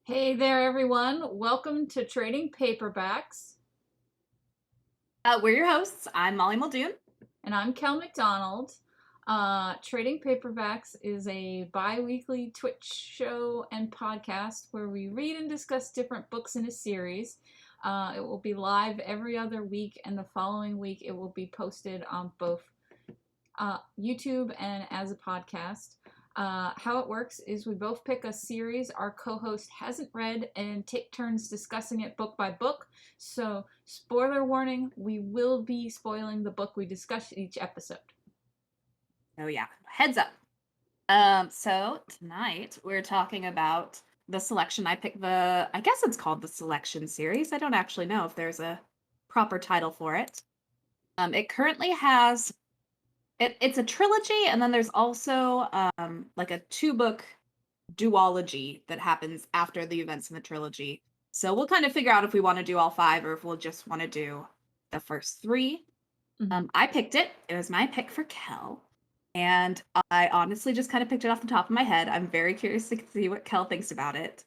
Hey there, everyone. Welcome to Trading Paperbacks. We're your hosts. I'm Molly Muldoon. And I'm Kel McDonald. Trading Paperbacks is a bi-weekly Twitch show and podcast where we read and discuss different books in a series. It will be live every other week, and the following week it will be posted on both YouTube and as a podcast. How it works is we both pick a series our co-host hasn't read and take turns discussing it book by book. So, spoiler warning, we will be spoiling the book we discuss each episode. Oh yeah, heads up. So tonight we're talking about the selection. I guess it's called the selection series. I don't actually know if there's a proper title for it. It currently has it's a trilogy, and then there's also like a 2-book duology that happens after the events in the trilogy. So we'll kind of figure out if we want to do all 5 or if we'll just want to do the first 3. I picked it. It was my pick for Kel. And I honestly just kind of picked it off the top of my head. I'm very curious to see what Kel thinks about it.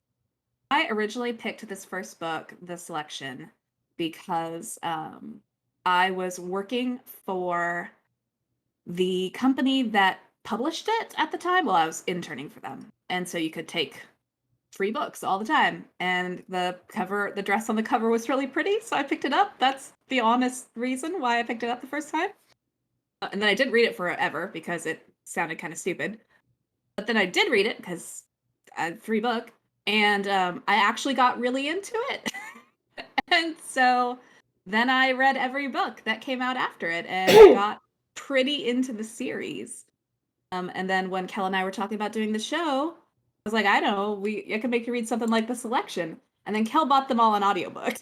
I originally picked this first book, The Selection, because I was working for the company that published it at the time. Well, I was interning for them. And so you could take free books all the time. And the dress on the cover was really pretty, so I picked it up. That's the honest reason why I picked it up the first time. And then I didn't read it forever because it sounded kind of stupid. But then I did read it because I had free book, and I actually got really into it. And so then I read every book that came out after it and got pretty into the series. And then when Kel and I were talking about doing the show, I was like, I know, I could make you read something like The Selection. And then Kel bought them all in audiobook.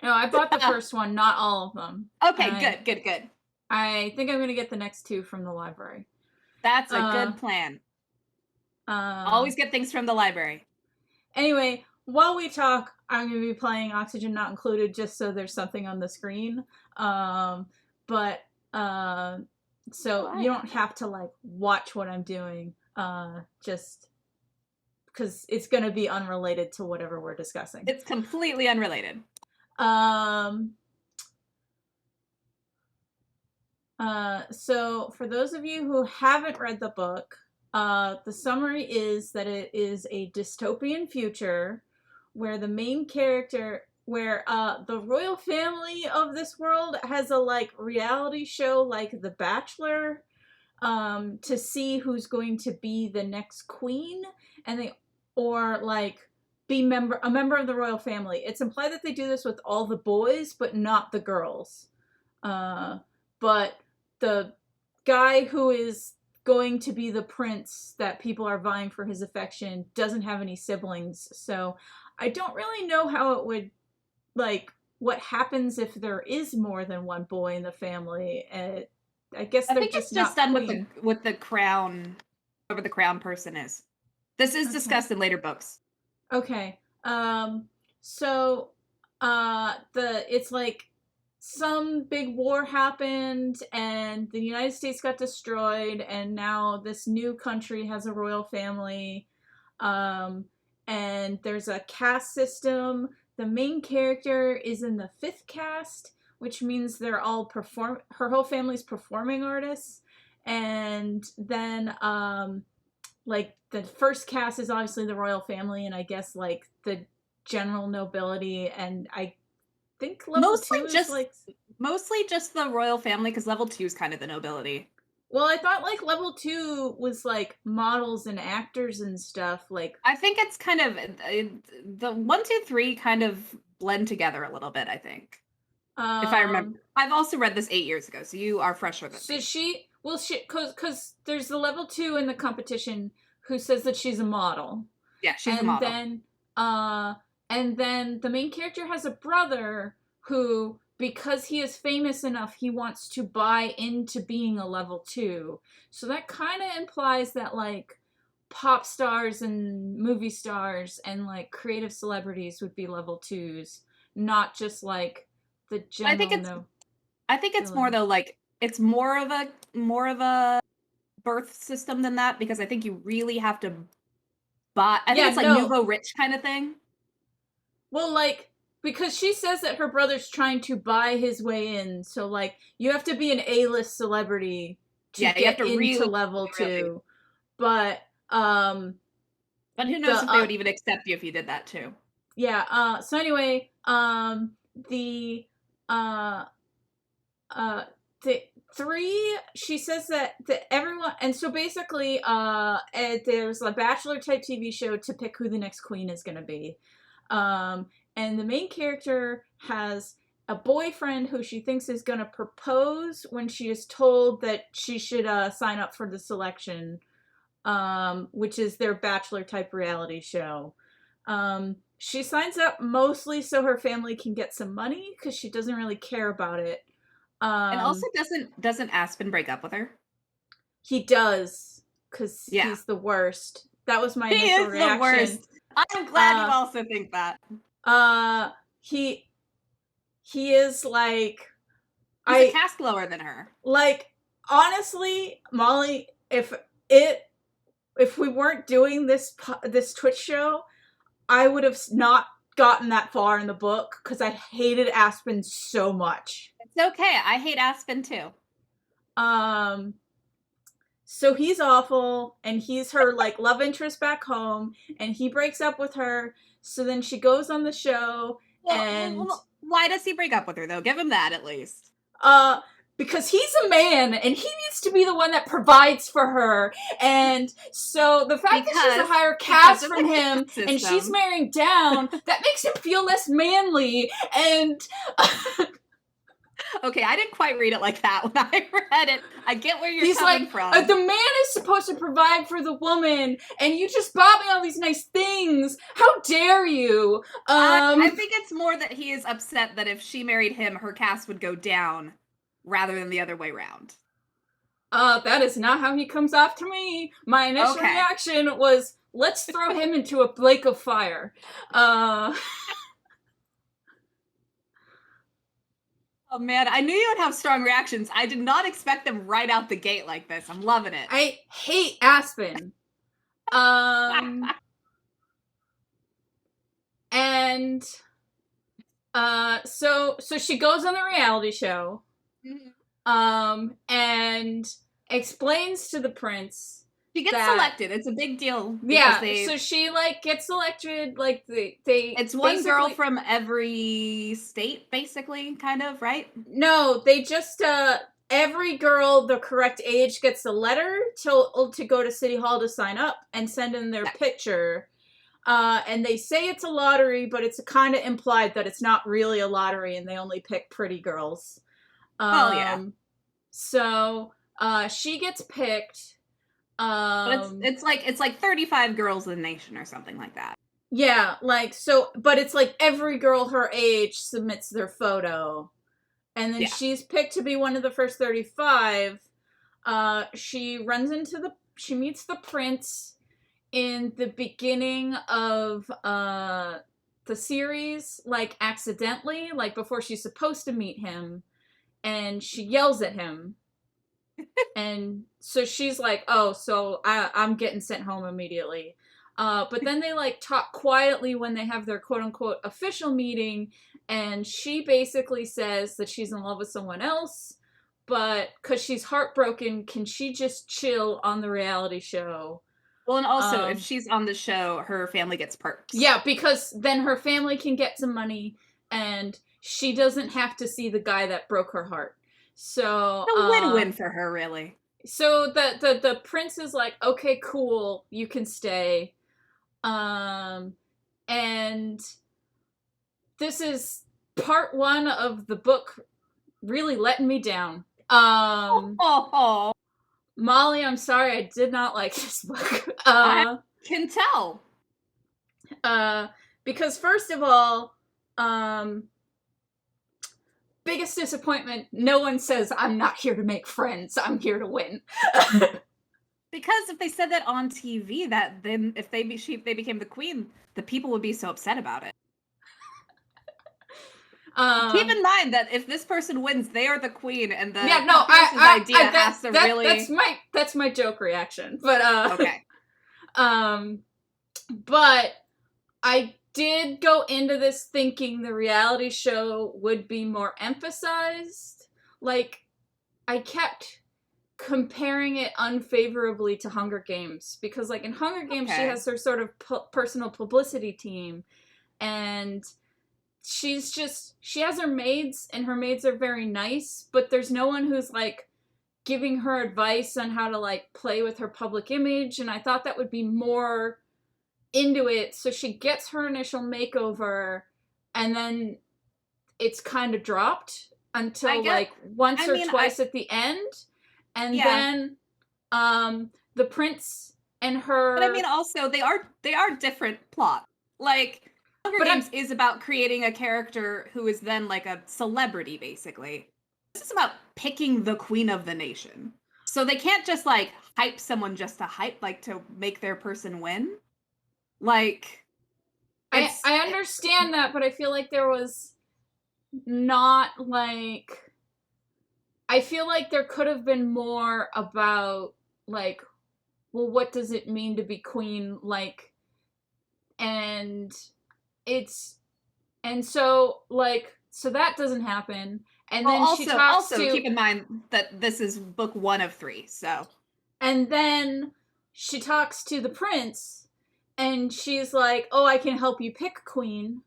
No, I bought the first one, not all of them. Okay, good. I think I'm going to get the next 2 from the library. That's a good plan. Always get things from the library. Anyway, while we talk, I'm going to be playing Oxygen Not Included just so there's something on the screen. But so you don't have to like watch what I'm doing, just because it's going to be unrelated to whatever we're discussing. It's completely unrelated. So for those of you who haven't read the book, the summary is that it is a dystopian future where the main character, where the royal family of this world has a like reality show like The Bachelor, to see who's going to be the next queen, and they or like be a member of the royal family. It's implied that they do this with all the boys, but not the girls. But the guy who is going to be the prince that people are vying for his affection doesn't have any siblings, so I don't really know how it would, like, what happens if there is more than one boy in the family. I guess I they're think just it's just not done queen. with the crown, whoever the crown person is. This is Okay. discussed in later books. Okay. So it's like some big war happened and the United States got destroyed, and now this new country has a royal family. And there's a caste system. The main character is in the 5th caste, which means they're all her whole family's performing artists. And then like the first cast is obviously the royal family, and I guess like the general nobility, and I think level 2 is like, mostly just the royal family, because level 2 is kind of the nobility. well, I thought like level 2 was like models and actors and stuff. Like, I think it's kind of the 1, 2, 3 kind of blend together a little bit, I think. If I remember. I've also read this 8 years ago, so you are fresher than me. Because there's the level 2 in the competition who says that she's a model. Yeah, she's a model. And then the main character has a brother who, because he is famous enough, he wants to buy into being a level 2. So that kind of implies that like pop stars and movie stars and like creative celebrities would be level 2s, not just like the general. I think it's more though, like it's more of a birth system than that, because I think you really have to buy. I think it's like nouveau rich kind of thing. Well, like, because she says that her brother's trying to buy his way in, so, like, you have to be an A-list celebrity to Yeah, you have get to into really, level really. 2. But, But who knows the, if they would even accept you if you did that too. yeah, so anyway, the, uh, the 3, she says that everyone, and so basically, there's a Bachelor type TV show to pick who the next queen is gonna be. And the main character has a boyfriend who she thinks is going to propose when she is told that she should sign up for the selection, which is their Bachelor type reality show. She signs up mostly so her family can get some money because she doesn't really care about it. And also, Um, doesn't Aspen break up with her? he does because Yeah. he's the worst. That was my He initial is the reaction. worst. I'm glad you Uh, also think that. he is like He's a I caste lower than her. like honestly, Molly, if we weren't doing this Twitch show, I would have not gotten that far in the book because I hated Aspen so much. It's okay. I hate Aspen too. So he's awful, and he's her like love interest back home, and he breaks up with her. So then she goes on the show, and Why does he break up with her though? Give him that at least. Because he's a man and he needs to be the one that provides for her. And so the fact that she has a higher caste from him and she's marrying down, that makes him feel less manly. And okay, I didn't quite read it like that when I read it. I get where you're coming from. The man is supposed to provide for the woman, and you just bought me all these nice things. How dare you? I think it's more that he is upset that if she married him, her caste would go down rather than the other way around. That is not how he comes off to me. My initial reaction was, let's throw him into a lake of fire. Oh man, I knew you would have strong reactions. I did not expect them right out the gate like this. I'm loving it. I hate Aspen. And so she goes on the reality show. And explains to the prince. She gets selected. It's a big deal. Yeah, so she like gets selected. Like they. It's one girl from every state, basically, kind of, right? No, they just every girl the correct age gets a letter to go to City Hall to sign up and send in their picture. And they say it's a lottery, but it's kind of implied that it's not really a lottery, and they only pick pretty girls. Yeah. So she gets picked. But it's like 35 girls in the nation or something like that. Yeah, like so, but it's like every girl her age submits their photo, and then she's picked to be one of the first 35. She meets the prince in the beginning of the series, like accidentally, like before she's supposed to meet him, and she yells at him. And so she's like, oh, so I'm getting sent home immediately. But then they like talk quietly when they have their quote unquote official meeting, and she basically says that she's in love with someone else, but because she's heartbroken, can she just chill on the reality show? Well, and also if she's on the show, her family gets perks. Yeah, because then her family can get some money, and she doesn't have to see the guy that broke her heart. So a win-win for her, really. So the prince is like, okay, cool, you can stay. And this is part 1 of the book really letting me down. Molly, I'm sorry, I did not like this book. I can tell. Because first of all, biggest disappointment, no one says, I'm not here to make friends, I'm here to win. Because if they said that on TV, that then if they became the queen, the people would be so upset about it. Keep in mind that if this person wins, they are the queen, and the person's idea has to really. That's my joke reaction, but okay. But I did go into this thinking the reality show would be more emphasized. Like, I kept comparing it unfavorably to Hunger Games because, like, in Hunger Games, she Okay. has her sort of personal publicity team, and she has her maids, and her maids are very nice, but there's no one who's like giving her advice on how to like play with her public image, and I thought that would be more into it. So she gets her initial makeover, and then it's kind of dropped I until get. like once I or mean, I twice at the end, and yeah, then the prince and but I mean, her. also they are different plots. Like Hunger But Games is about creating a character who is then like a celebrity, basically. This is about picking the queen of the nation. So they can't just like hype someone just to hype, like to make their person win. Like it's I understand that, but I feel like there was not like, I feel like there could have been more about like, well, what does it mean to be queen, like, and it's, and so like, so that doesn't happen, and well, then she talks also to, keep in mind that this is book 1 of 3, so and then she talks to the prince, and she's like, oh, I can help you pick queen,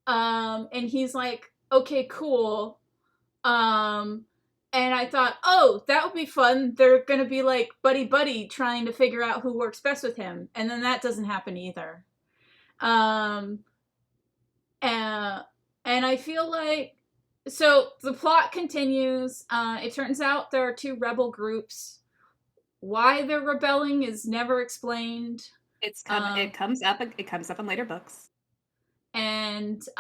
and he's like, okay, cool. Um, and I thought, oh, that would be fun. They're gonna be like buddy buddy trying to figure out who works best with him, and then that doesn't happen either. Um, and I feel like, so the plot continues. It turns out there are two rebel groups. Why they're rebelling is never explained. it comes up in later books. And See,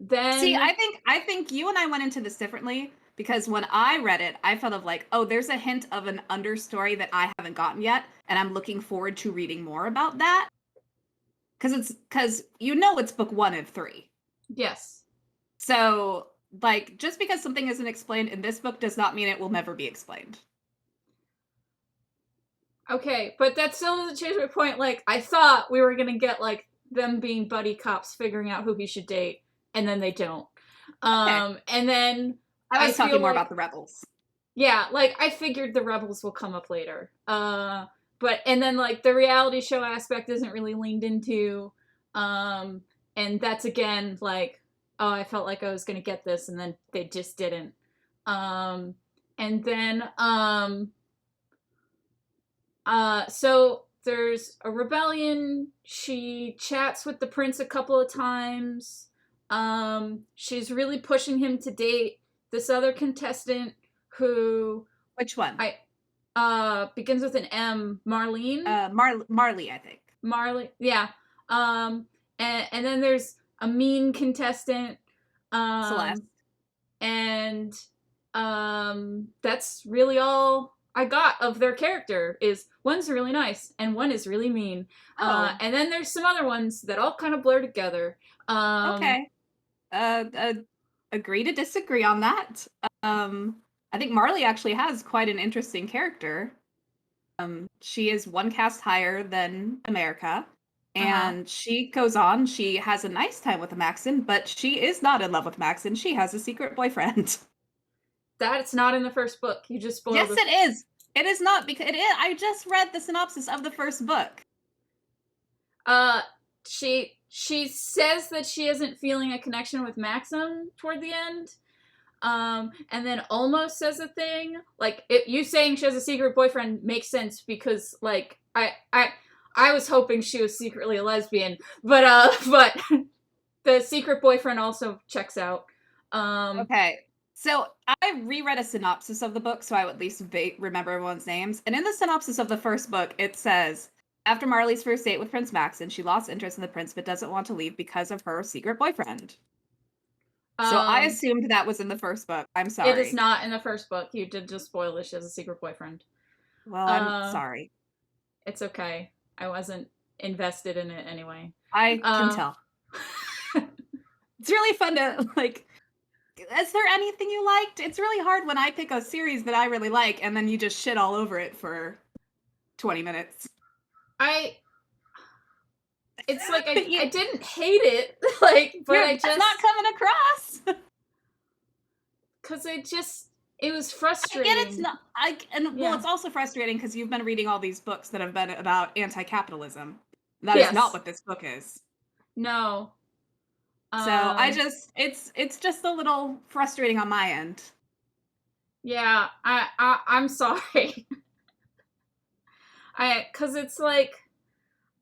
then I think you and I went into this differently because when I read it, I felt of like, oh, there's a hint of an understory that I haven't gotten yet, and I'm looking forward to reading more about that. Because it's book 1 of 3. yes. So like just because something isn't explained in this book does not mean it will never be explained. Okay, but that still doesn't change my point. Like, I thought we were gonna get like them being buddy cops figuring out who he should date, and then they don't. Okay. And then I I was feel talking more like, about the rebels. yeah, like I figured the rebels will come up later. But and then like the reality show aspect isn't really leaned into, and that's again like, oh, I felt like I was gonna get this, and then they just didn't. Um, and then so there's a rebellion. She chats with the prince a couple of times. She's really pushing him to date this other contestant who Which one? I begins with an M, Marlene. Marley, I think. Marley, yeah. And then there's a mean contestant. Celeste. And that's really all I got of their character. Is one's really nice and one is really mean. Oh, And then there's some other ones that all kind of blur together. okay. Uh, agree to disagree on that. I think Marley actually has quite an interesting character. She is one cast higher than America, Uh-huh. and she goes on. She has a nice time with Maxon, but she is not in love with Maxon. She has a secret boyfriend. That's not in the first book. You just spoiled Yes, it. it is. It is not because it is. I just read the synopsis of the first book. Uh, she says that she isn't feeling a connection with Maxim toward the end. And then almost says a thing like, you saying she has a secret boyfriend makes sense because like I was hoping she was secretly a lesbian, but the secret boyfriend also checks out. Okay. So I reread a synopsis of the book so I would at least remember everyone's names. And in the synopsis of the first book, it says, after Marley's first date with Prince Maxon, she lost interest in the prince but doesn't want to leave because of her secret boyfriend. So I Um, assumed that was in the first book. I'm it is sorry. not in the first book. You did just spoil that she has a secret boyfriend. Well, I'm Uh, sorry. it's okay. I wasn't invested in it anyway. I can Uh, tell. It's really fun to like. Is there anything you liked? It's really hard when I pick a series that I really like and then you just shit all over it for 20 minutes. I it's like You, I didn't hate it, like, but I that's just not coming across. because it was I get it's frustrating. not. Well, Yeah. it's also frustrating because you've been reading all these books that have been about anti-capitalism. That is not Yes. what this book is. No. So Um. it's just a little frustrating on my end. Yeah. I'm sorry. Because it's like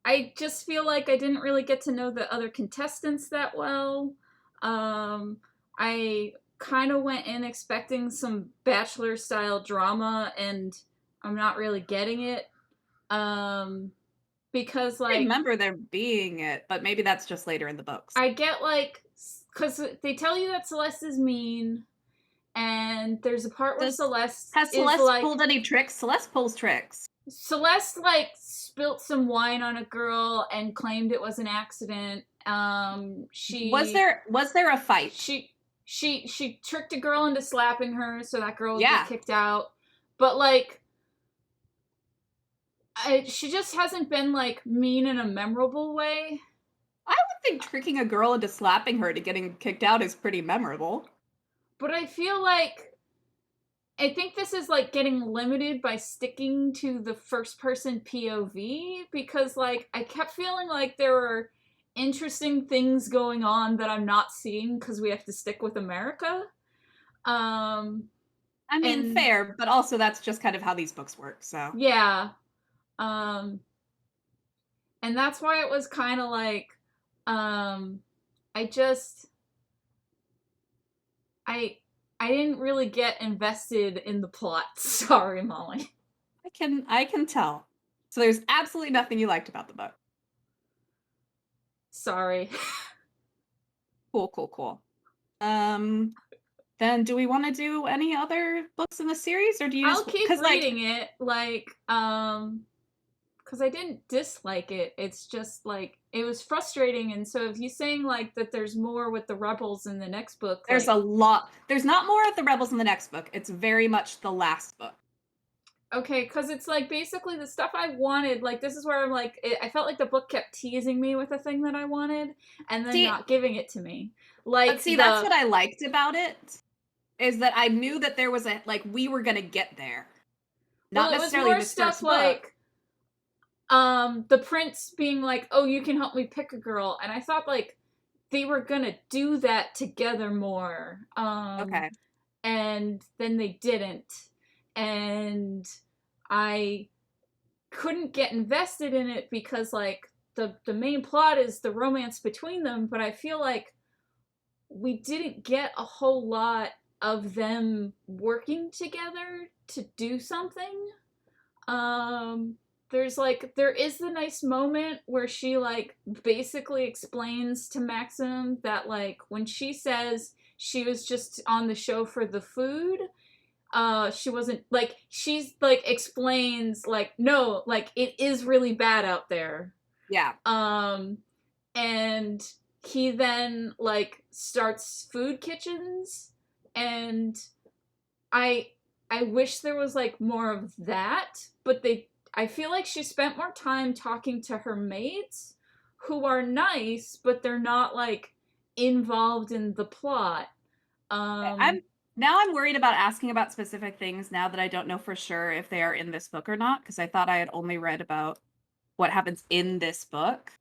I just feel like I didn't really get to know the other contestants that well. I kind of went in expecting some Bachelor style drama, and I'm not really getting it. Um, because I like remember there being it, but maybe that's just later in the books. I get like because they tell you that Celeste is mean, and there's a part where Does Celeste Has is Celeste like pulled any tricks? Celeste pulls tricks. Celeste like spilt some wine on a girl and claimed it was an accident. Was there a fight? She tricked a girl into slapping her so that girl would get Yeah. kicked out. But like she just hasn't been like mean in a memorable way. I would think tricking a girl into slapping her to getting kicked out is pretty memorable. But I feel like I think this is like getting limited by sticking to the first person POV because like I kept feeling like there were interesting things going on that I'm not seeing because we have to stick with America. Um I mean, and fair, but also that's just kind of how these books work, so. yeah. Um and that's why it was kind of like um I just I I didn't really get invested in the plot. Sorry, Molly. I can tell. So there's absolutely nothing you liked about the book. Sorry. Cool. Um, then do we want to do any other books in the series, or do you I'll just keep because like reading it, like, because I didn't dislike it. It's just like it was frustrating, and so if you saying like that, there's more with the rebels in the next book, there's a like, lot. There's not more of the rebels in the next book. It's very much the last book. okay, because it's like basically the stuff I wanted. Like this is where I'm like, I felt like the book kept teasing me with a thing that I wanted, and then See, not giving it to me. but Like see, that's what I liked about it is that I knew that there was a like we were gonna get there. well, Not it was necessarily more this stuff first book. like the prince being like, oh, you can help me pick a girl, and I thought like they were gonna do that together more. Okay. And then they didn't. And I couldn't get invested in it because like the main plot is the romance between them, but I feel like we didn't get a whole lot of them working together to do something. Um there is the nice moment where she like basically explains to Maxim that like when she says she was just on the show for the food, she wasn't like she's like explains like no, like it is really bad out there. Yeah. um and he then like starts food kitchens, and I I wish there was like more of that, but I feel like she spent more time talking to her mates who are nice, but they're not like involved in the plot. Um I'm worried about asking about specific things now that I don't know for sure if they are in this book or not because I thought I had only read about what happens in this book.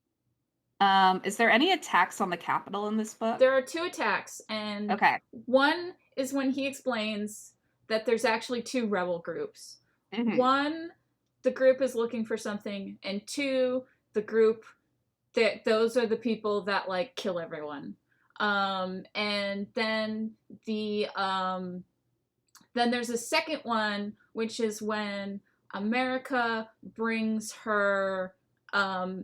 Is there any attacks on the Capitol in this book? there are two attacks, and Okay. one is when he explains that there's actually two rebel groups. Hmm. One, the group is looking for something, and two, the group that those are the people that like kill everyone. And then there's a second one, which is when America brings her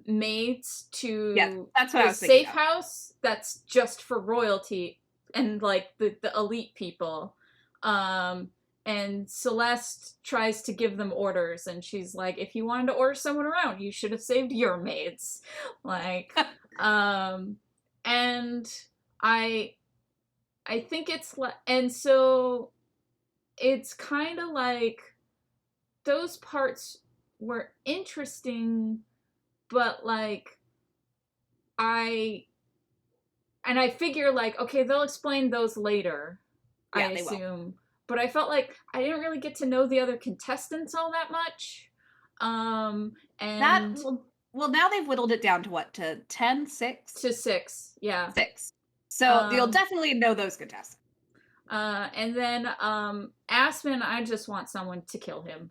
maids Yes, to that's what I the was thinking safe of. house that's just for royalty and like the elite people. Um, and Celeste tries to give them orders, and she's like, if you wanted to order someone around, you should have saved your maids. Like, um, and I I think it's and so it's kind of like those parts were interesting, but like I and I figure like, okay, they'll explain those later, I Yeah, they will. assume. But I felt like I didn't really get to know the other contestants all that much. That And well, now they've whittled it down to what? To 10, 6? to 6, yeah. 6. So you'll Um, definitely know those contestants. and then Aspen, I just want someone to kill him.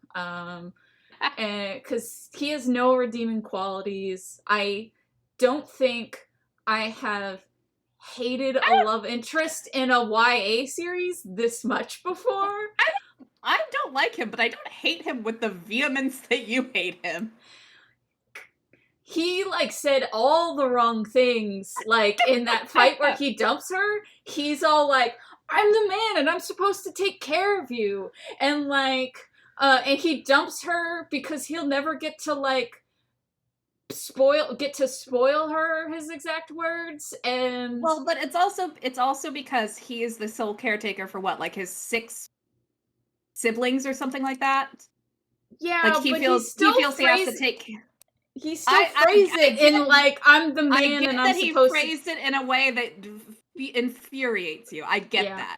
Because he has no redeeming qualities. I don't think I have hated a love interest in a YA series this much before. I don't like him, but I don't hate him with the vehemence that you hate him. He like said all the wrong things, like in that fight where he dumps her. He's all like, I'm the man and I'm supposed to take care of you, and like and he dumps her because he'll never get to like spoil her, his exact words. And Well, but it's also because he is the sole caretaker for what, like his 6 siblings or something like that. Like yeah, he but feels he has to take. he still phrased I it in get like, I'm the I man get and I'm that he supposed to. phrased it in a way that infuriates you. I get Yeah, that.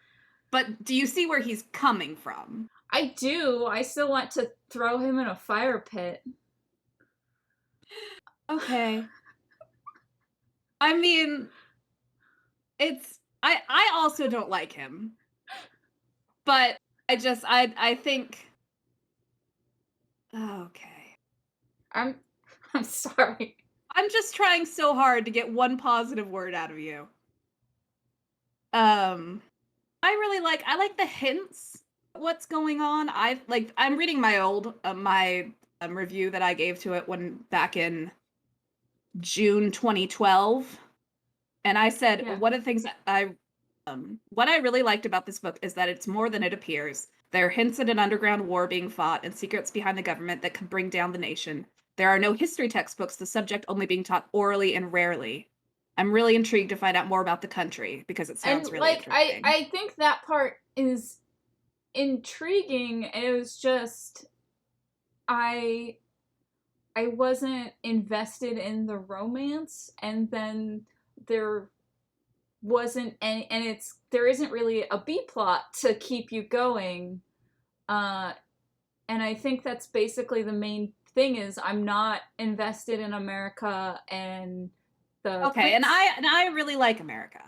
But do you see where he's coming from? I do. I still want to throw him in a fire pit. Okay. I mean, I also don't like him. But I think okay. I'm I'm sorry. I'm just trying so hard to get one positive word out of you. I like the hints what's going on. I'm reading my old my review that I gave to it when back in June 2012, and I said Yeah. one of the things what I really liked about this book is that it's more than it appears. There are hints at an underground war being fought and secrets behind the government that could bring down the nation. There are no history textbooks, the subject only being taught orally and rarely. I'm really intrigued to find out more about the country because it And sounds really like interesting. I think that part is intriguing. It was just I I wasn't invested in the romance, and then there wasn't any, and it's there isn't really a B plot to keep you going. Uh and I think that's basically the main thing, is I'm not invested in America and the Okay, and prince. I really like America.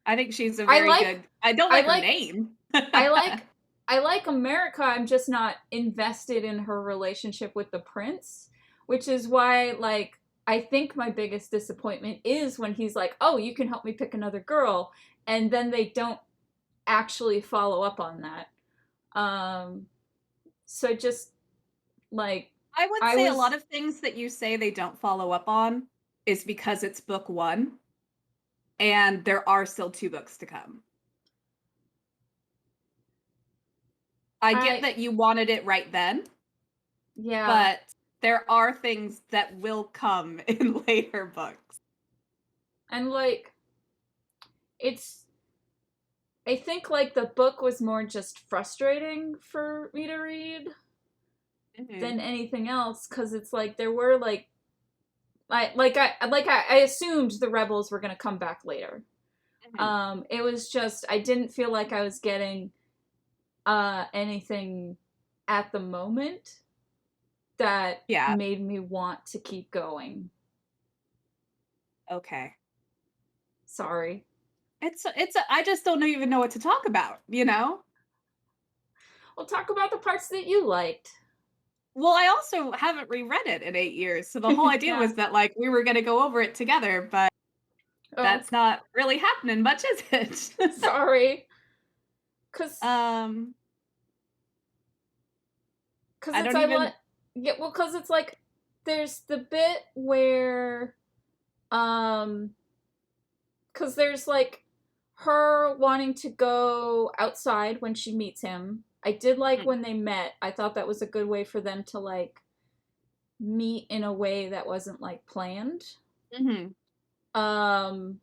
I think she's a I very like good. I don't I like her like name. I like I like America. I'm just not invested in her relationship with the prince, which is why like I think my biggest disappointment is when he's like, "Oh, you can help me pick another girl," and then they don't actually follow up on that. Um so just like I would I say a lot was of things that you say they don't follow up on is because it's book 1 and there are still 2 books to come. I get I that you wanted it right then, yeah, but there are things that will come in later books. and like it's I think like the book was more just frustrating for me to read than Mhm. anything else, because it's like there were I assumed the rebels were gonna come back later. Mhm. It was just I didn't feel like I was getting anything at the moment that Yeah, made me want to keep going. okay. Sorry. I just don't even know what to talk about, you know? We'll talk about the parts that you liked. Well, I also haven't reread it in 8 years, so the whole idea Yeah. was that, like, we were gonna go over it together, but Oh, that's not really happening much, is it? sorry. Cause Um, cause I it's don't I let even yeah, well, cause it's like there's the bit where um because there's like her wanting to go outside when she meets him. I did like mm, when they met. I thought that was a good way for them to like meet in a way that wasn't like planned. mhm, Um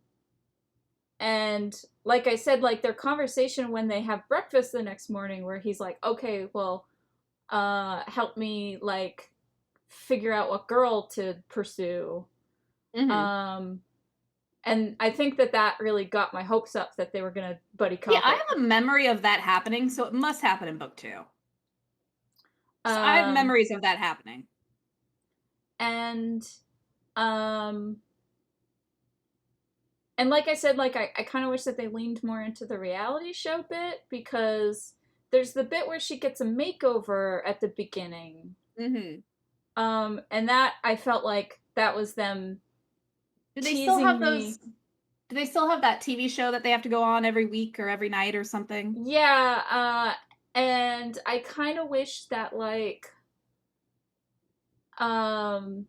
and like I said, like their conversation when they have breakfast the next morning, where he's like, "Okay, well, help me like figure out what girl to pursue." mhm. Um And I think that really got my hopes up that they were gonna buddy Yeah, cop I it. have a memory of that happening, so it must happen in book 2. So I have Um, memories of that happening. and um, and like I said, like I kind of wish that they leaned more into the reality show bit, because there's the bit where she gets a makeover at the beginning. Mm-hmm. And that I felt like that was them Do they still teasing have those? me. Do they still have that TV show that they have to go on every week or every night or something? Yeah, and I kind of wish that like um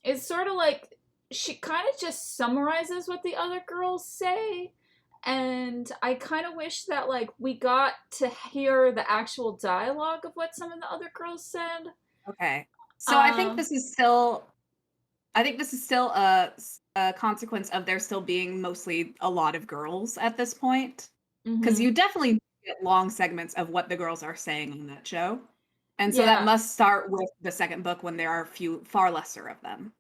it's sort of like she kind of just summarizes what the other girls say, and I kind of wish that like we got to hear the actual dialogue of what some of the other girls said. Okay. So Um I think this is still a consequence of there still being mostly a lot of girls at this point. Because mhm. you definitely get long segments of what the girls are saying on that show. And so that Yeah. must start with the second book when there are far lesser of them.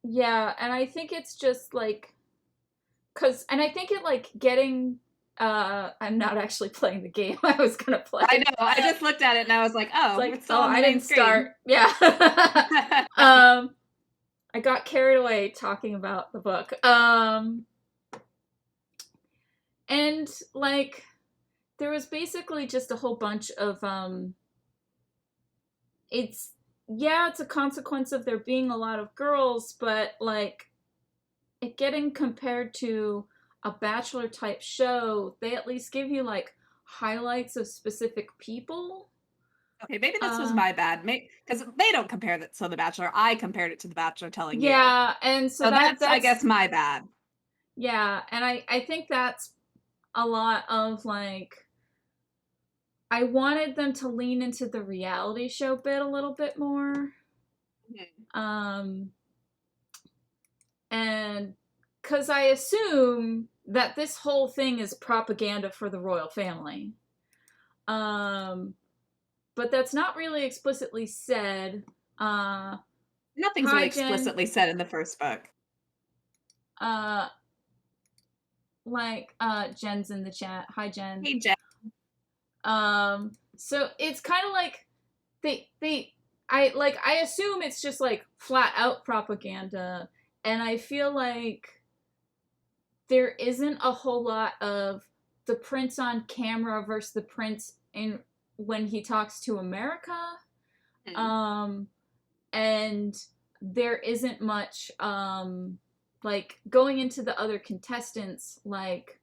Yeah, and I think it's just like cuz and I think it like getting I'm not actually playing the game I was going to I play. know. I just looked at it and I was like, It's oh, like, it's still oh, on the I main didn't start. screen. Yeah. um I got carried away talking about the book. And like there was basically just a whole bunch of it's yeah, it's a consequence of there being a lot of girls, but like it getting compared to a bachelor type show, they at least give you like highlights of specific people. Okay, maybe this was Uh my bad. Because they don't compare it to The Bachelor. I compared it to The Bachelor telling you. yeah, and so So that's, I that's guess, my bad. yeah, and I think that's a lot of like I wanted them to lean into the reality show bit a little bit more. Mhm. Um and cuz I assume that this whole thing is propaganda for the royal family. Um but that's not really explicitly said. Uh Nothing's really Hi Jen. explicitly said in the first book. Uh Jen's in the chat. Hi Jen. Hey, Jen. So it's kind of like I assume it's just like flat out propaganda, and I feel like there isn't a whole lot of the prince on camera versus the prince in when he talks to America. Hmm. Um and there isn't much like going into the other contestants, like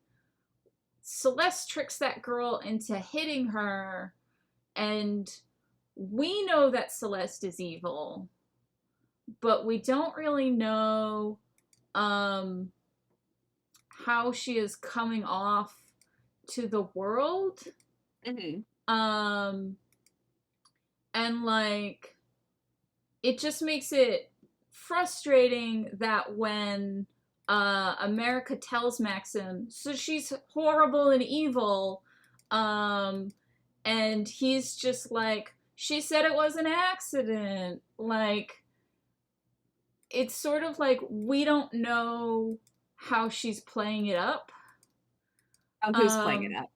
Celeste tricks that girl into hitting her, and we know that Celeste is evil, but we don't really know um, how she is coming off to the world. Hmm. Um, and like, it just makes it frustrating that when America tells Maxim, so she's horrible and evil, um, and he's just like, she said it was an accident. Like, it's sort of like we don't know how she's playing it up. Oh, who's playing it Um, up?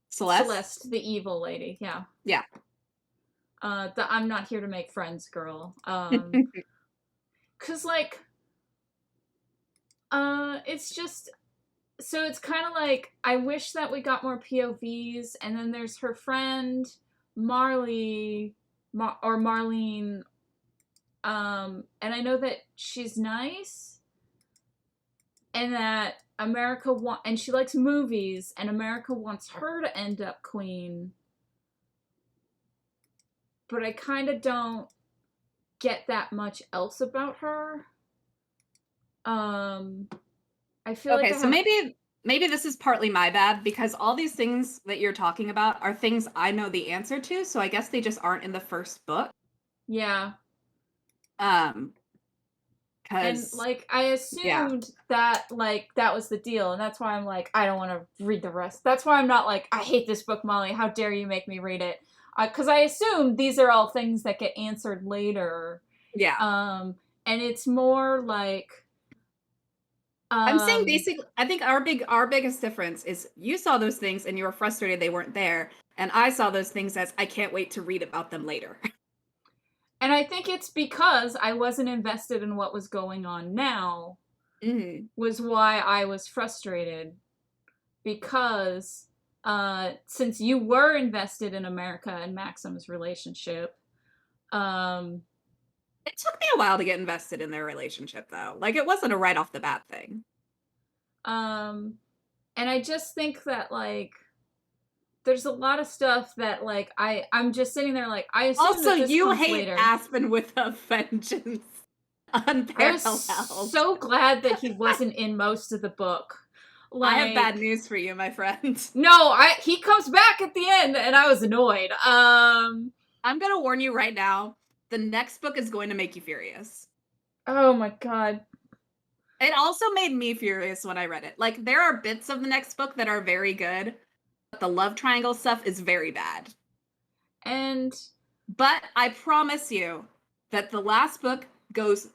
Celeste? Celeste, the evil lady, yeah. Yeah. The I'm not here to make friends girl. Cause like, it's just so it's kind of like I wish that we got more POVs, and then there's her friend Marley, or Marlene, and I know that she's nice, and that and she likes movies, and America wants her to end up queen, but I kind of don't get that much else about her. Um, I feel like Okay, I so have maybe this is partly my bad because all these things that you're talking about are things I know the answer to, so I guess they just aren't in the first book. yeah. Um, And because like I yeah. assumed that like that was the deal, and that's why I'm like I don't want to read the rest. That's why I'm not like I hate this book, Molly. How dare you make me read it? Because I assumed these are all things that get answered later. Yeah. And it's more like I'm saying Um, basically, I think our biggest difference is you saw those things and you were frustrated they weren't there, and I saw those things as I can't wait to read about them later. and I think it's because I wasn't invested in what was going on now, Mm-hmm. was why I was frustrated. Because since you were invested in America and Maxim's relationship, um, It took me a while to get invested in their relationship, though. Like, it wasn't a right off the bat thing. um, and I just think that like there's a lot of stuff that like I'm just sitting there like I assume Also, that this you comes hate later. Aspen with a vengeance. I was Unparalleled. so glad that he wasn't in most of the book. I have bad Like, news for you, my friend. no, he comes back at the end, and I was annoyed. I'm gonna warn you right now. The next book is going to make you furious. Oh my god. It also made me furious when I read it. Like, there are bits of the next book that are very good, but the love triangle stuff is very bad. And But I promise you that the last book goes.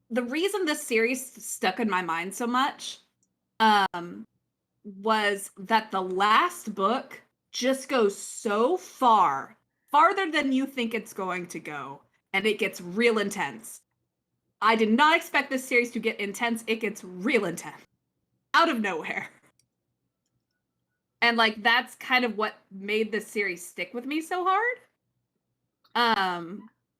The reason this series stuck in my mind so much was that the last book just goes so far, farther than you think it's going to go, and it gets real intense. I did not expect this series to get intense. It gets real intense out of nowhere. And like that's kind of what made this series stick with me so hard.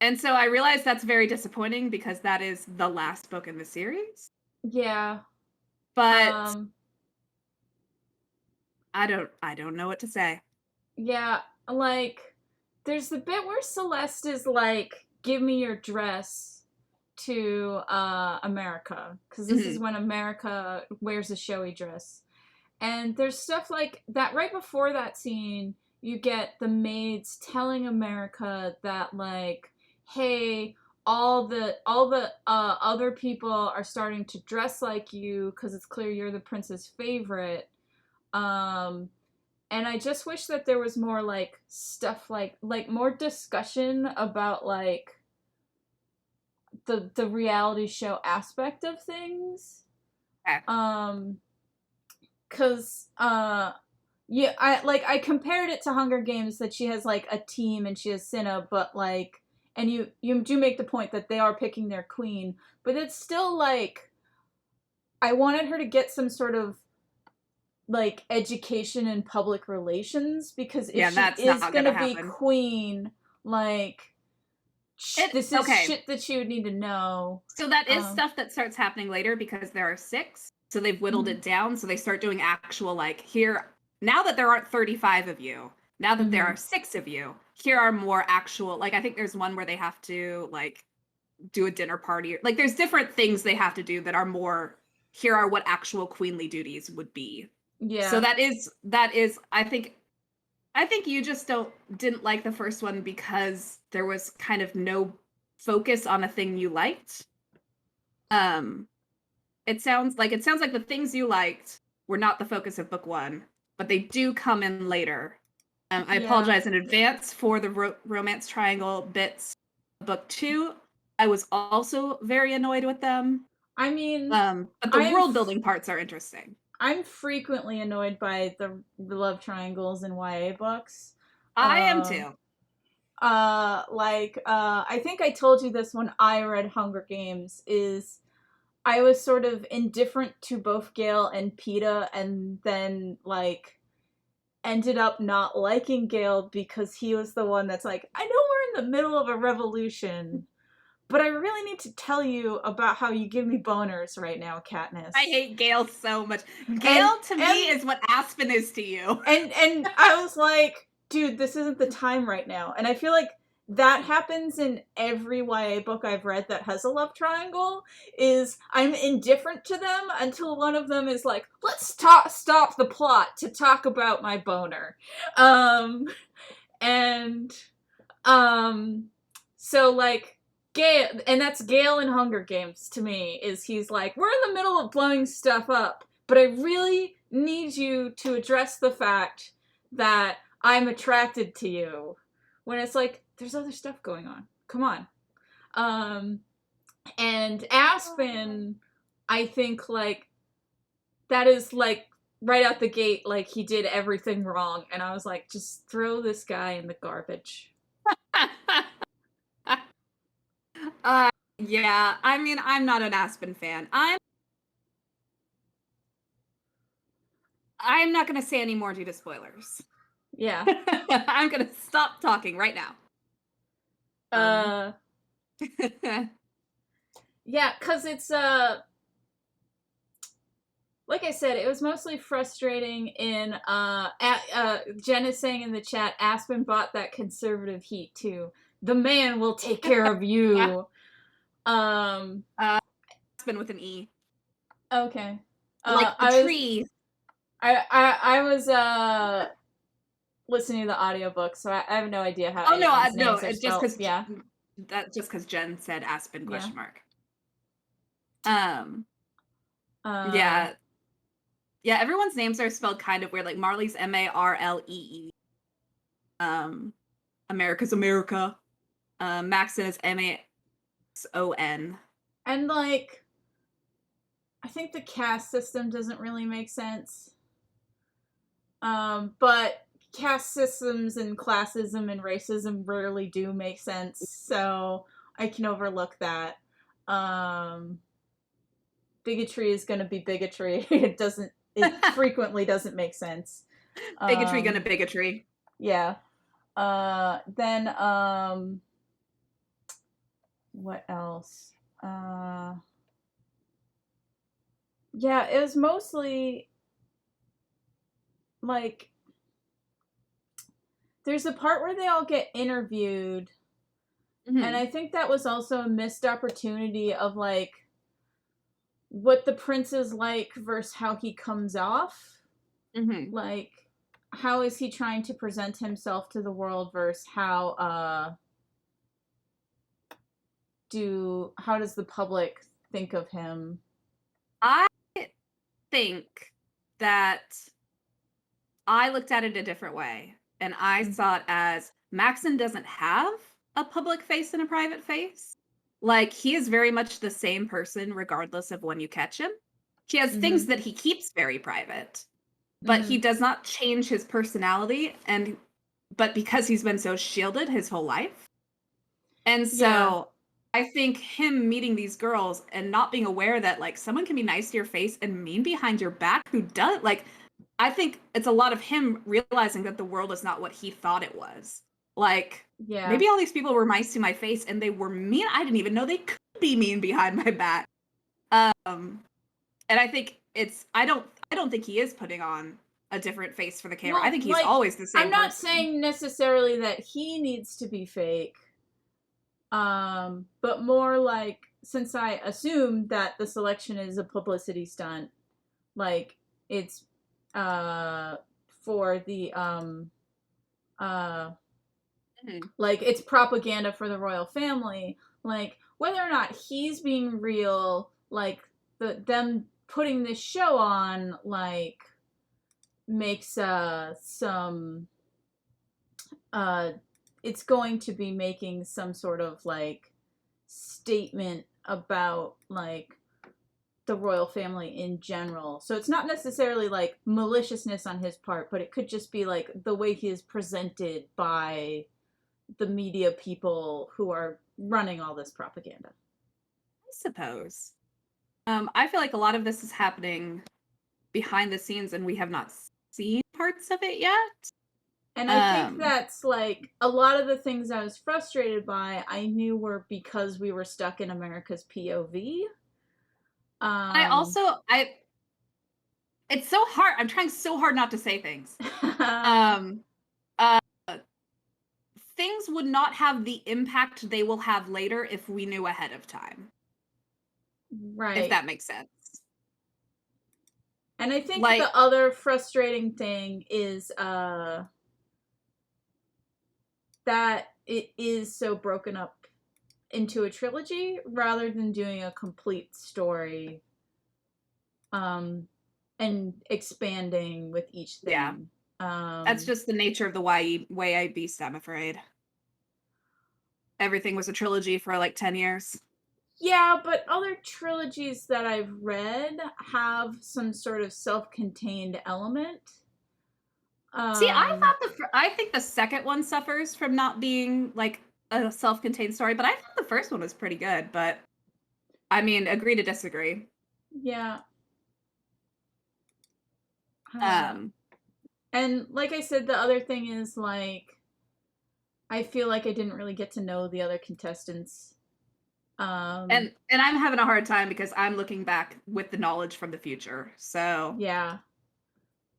And so I realized that's very disappointing because that is the last book in the series. yeah. But Um I don't know what to say. yeah, like there's the bit where Celeste is like, "Give me your dress" to America, cuz this is Mhm. when America wears a showy dress. And there's stuff like that right before that scene, you get the maids telling America that like, "Hey, all the other people are starting to dress like you cuz it's clear you're the prince's favorite." Um and I just wish that there was more like stuff like more discussion about like the reality show aspect of things. Okay. Um cuz yeah, I compared it to Hunger Games, that she has like a team and she has Cinna, but like, and you do make the point that they are picking their queen, but it's still like I wanted her to get some sort of like education in public relations, because if Yeah, she that's is not gonna gonna be happen. queen, like It this is okay. shit that she would need to know. So that is Um, stuff that starts happening later because there are six. So they've whittled mhm, it down. So they start doing actual like here now that there aren't 35 of you, now that there are mhm. six of you, here are more actual like I think there's one where they have to like do a dinner party. Like there's different things they have to do that are more here are what actual queenly duties would be. So Yeah, that is I think you just didn't like the first one because there was kind of no focus on a thing you liked. Um it sounds like the things you liked were not the focus of book 1, but they do come in later. I yeah. apologize in advance for the romance triangle bits. Book 2, I was also very annoyed with them. I mean, But the I'm world building parts are interesting. I'm frequently annoyed by the love triangles in YA books. I am Um, too. I think I told you this when I read Hunger Games, is I was sort of indifferent to both Gale and Peeta, and then like ended up not liking Gale because he was the one that's like, I know we're in the middle of a revolution, but I really need to tell you about how you give me boners right now, I Katniss. hate Gale so much. And Gale to me and is what Aspen is to you. and I was like, dude, this isn't the time right now. And I feel like that happens in every YA book I've read that has a love triangle, is I'm indifferent to them until one of them is like, let's stop the plot to talk about my boner. Um and um so like Gale, and that's Gale in Hunger Games to me, is he's like, we're in the middle of blowing stuff up, but I really need you to address the fact that I'm attracted to you. When it's like, there's other stuff going on. Come on. Um, and Aspen, I think like that is like right out the gate, like he did everything wrong, and I was like, just throw this guy in the garbage. Yeah, I mean, I'm not an Aspen fan. I'm not gonna say any more due to spoilers. Yeah. I'm gonna stop talking right now. Um, Uh yeah, cuz it's like I said, it was mostly frustrating in Jen is saying in the chat, Aspen bought that conservative heat too. The man will take care of you. Um Aspen with an E. okay. Like the I was tree. I was listening to the audiobook, so I have no idea how Oh no, anyone's no, names are just spelled. because Yeah. that just because Jen said Aspen Yeah. question mark. Um, Uh yeah, yeah. Everyone's names are spelled kind of weird. Like Marley's Marlee. America's America. Maxon is Maxon. and like I think the caste system doesn't really make sense. But caste systems and classism and racism rarely do make sense, so I can overlook that. Um, Bigotry is going to be bigotry. It frequently doesn't make sense. Bigotry gonna Um, bigotry. yeah. Then, what else? Yeah, it was mostly like there's a part where they all get interviewed, and Mm-hmm. I think that was also a missed opportunity of like what the prince is like versus how he comes off. Mm-hmm. Like, how is he trying to present himself to the world versus how does the public think of him? I think that I looked at it a different way, and I saw it as Maxon doesn't have a public face and a private face. Like, he is very much the same person regardless of when you catch him. He has things Mm-hmm. that he keeps very private, but Mm-hmm. he does not change his personality, but because he's been so shielded his whole life. And Yeah. so I think him meeting these girls and not being aware that like someone can be nice to your face and mean behind your back who does like I think it's a lot of him realizing that the world is not what he thought it was. Like Yeah. maybe all these people were nice to my face and they were mean. I didn't even know they could be mean behind my back. And I think I don't think he is putting on a different face for the camera. I Well, think he's like, always the I'm same not person. saying necessarily that he needs to be fake. But more like since I assume that the selection is a publicity stunt, like it's uh for the uh Mhm. like it's propaganda for the royal family, like whether or not he's being real, like them putting this show on like makes some uh it's going to be making some sort of like statement about like the royal family in general. So it's not necessarily like maliciousness on his part, but it could just be like the way he is presented by the media people who are running all this propaganda. I suppose. I feel like a lot of this is happening behind the scenes and we have not seen parts of it yet. And I think Um, that's like a lot of the things I was frustrated by, I knew were because we were stuck in America's POV. I Um, also I it's so hard. I'm trying so hard not to say things. Um, uh, things would not have the impact they will have later if we knew ahead of time. If right. that makes sense. And I think Like, the other frustrating thing is that it is so broken up into a trilogy rather than doing a complete story um and expanding with each yeah, thing. that's Um just the nature of the way I beast. I'm afraid everything was a trilogy for like 10 years. Yeah, but other trilogies that I've read have some sort of self-contained element. See, Um, I think the second one suffers from not being like a self-contained story, but I thought the first one was pretty good. But I mean, agree to disagree. yeah. Uh, Um, and like I said, the other thing is like I feel like I didn't really get to know the other contestants. Um, and I'm having a hard time because I'm looking back with the knowledge from the future. So yeah.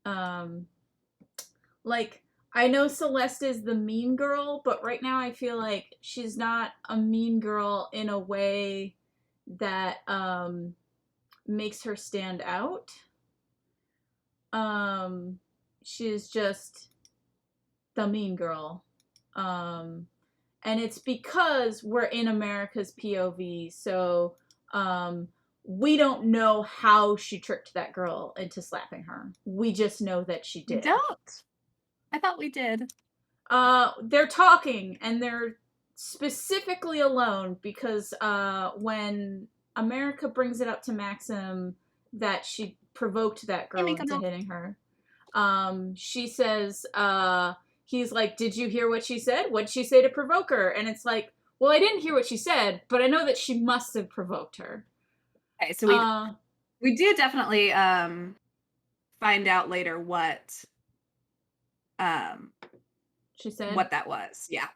Um, like I know Celeste is the mean girl, but right now I feel like she's not a mean girl in a way that makes her stand out. Um, she's just the mean girl. Um, and it's because we're in America's POV, so um, we don't know how she tricked that girl into slapping her. We just know that she we did. don't. I thought we did. They're talking and they're specifically alone because when America brings it up to Maxim that she provoked that Hey, girl Mika into Milk. hitting her, she says, he's like, "Did you hear what she said? What'd she say to provoke her?" And it's like, well, I didn't hear what she said, but I know that she must have provoked her. Okay, so Uh, we do definitely find out later um she said, what that was. Yeah.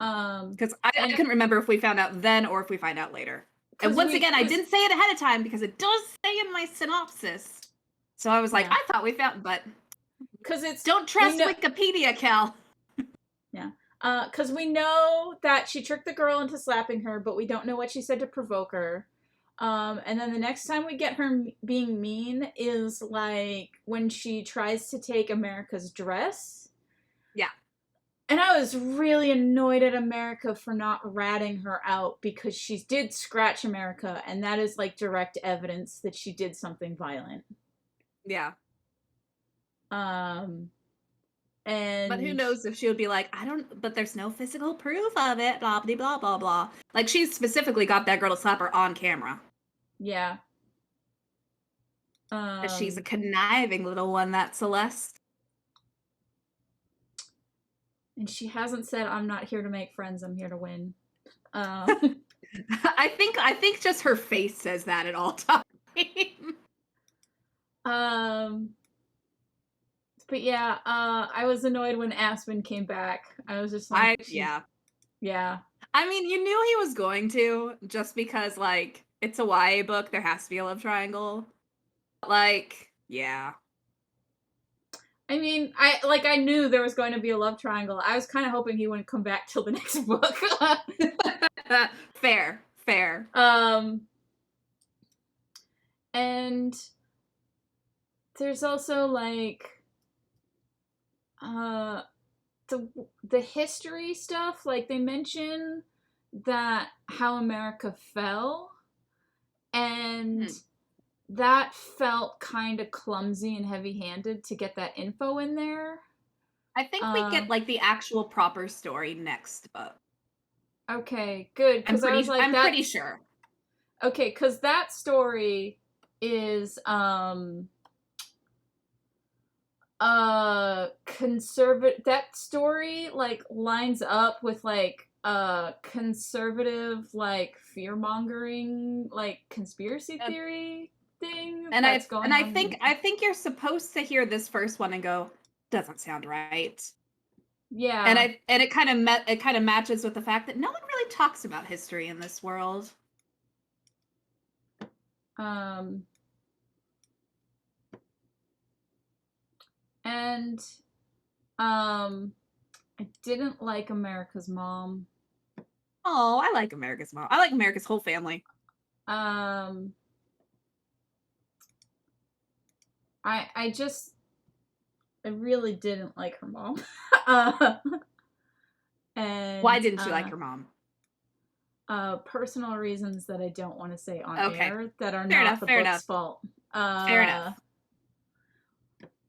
um, Because I and couldn't remember if we found out then or if we find out later. And because once we, again, I because didn't say it ahead of time because it does say in my synopsis. So I was like, yeah, I thought we found, but because it's don't we trust know. Wikipedia, Cal. Yeah. Because we know that she tricked the girl into slapping her, but we don't know what she said to provoke her. And then the next time we get her being mean is like when she tries to take America's dress. Yeah. And I was really annoyed at America for not ratting her out because she did scratch America, and that is like direct evidence that she did something violent. Yeah. Um, But who and knows if she would be like, I don't, but there's no physical proof of it, blah, blah, blah, blah, blah. Like, she specifically got that girl to slap her on camera. yeah. She's a Um, conniving little one, that Celeste. and she hasn't said, "I'm not here to make friends. I'm here to win." Um, I think just her face says that at all times. um, but yeah, I was annoyed when Aspen came back. I was just like, she, Yeah. yeah, I mean, you knew he was going to, just because, like, it's a YA book, there has to be a love triangle. Like, yeah. I mean, I knew there was going to be a love triangle. I was kind of hoping he wouldn't come back till the next book. Fair, fair. um, and there's also like uh the history stuff. Like they mention that how America fell, and Hmm. that felt kind of clumsy and heavy-handed to get that info in there. I think we get, like, the actual proper story next book. Okay, good, because I was like I'm that. pretty sure. Okay, because that story is conservative. That story like lines up with like conservative like fear mongering like conspiracy And, theory thing and that's I and going I on. think I think you're supposed to hear this first one and go, doesn't sound right. Yeah. And it kind of matches with the fact that no one really talks about history in this world. Um and I didn't like America's mom. Oh, I like America's Mom. I like America's whole family. Um I just I really didn't like her mom. uh, Why and didn't you like her mom? personal reasons that I don't want to say on Okay. air that are Fair not enough, the fair book's enough. fault. Fair enough.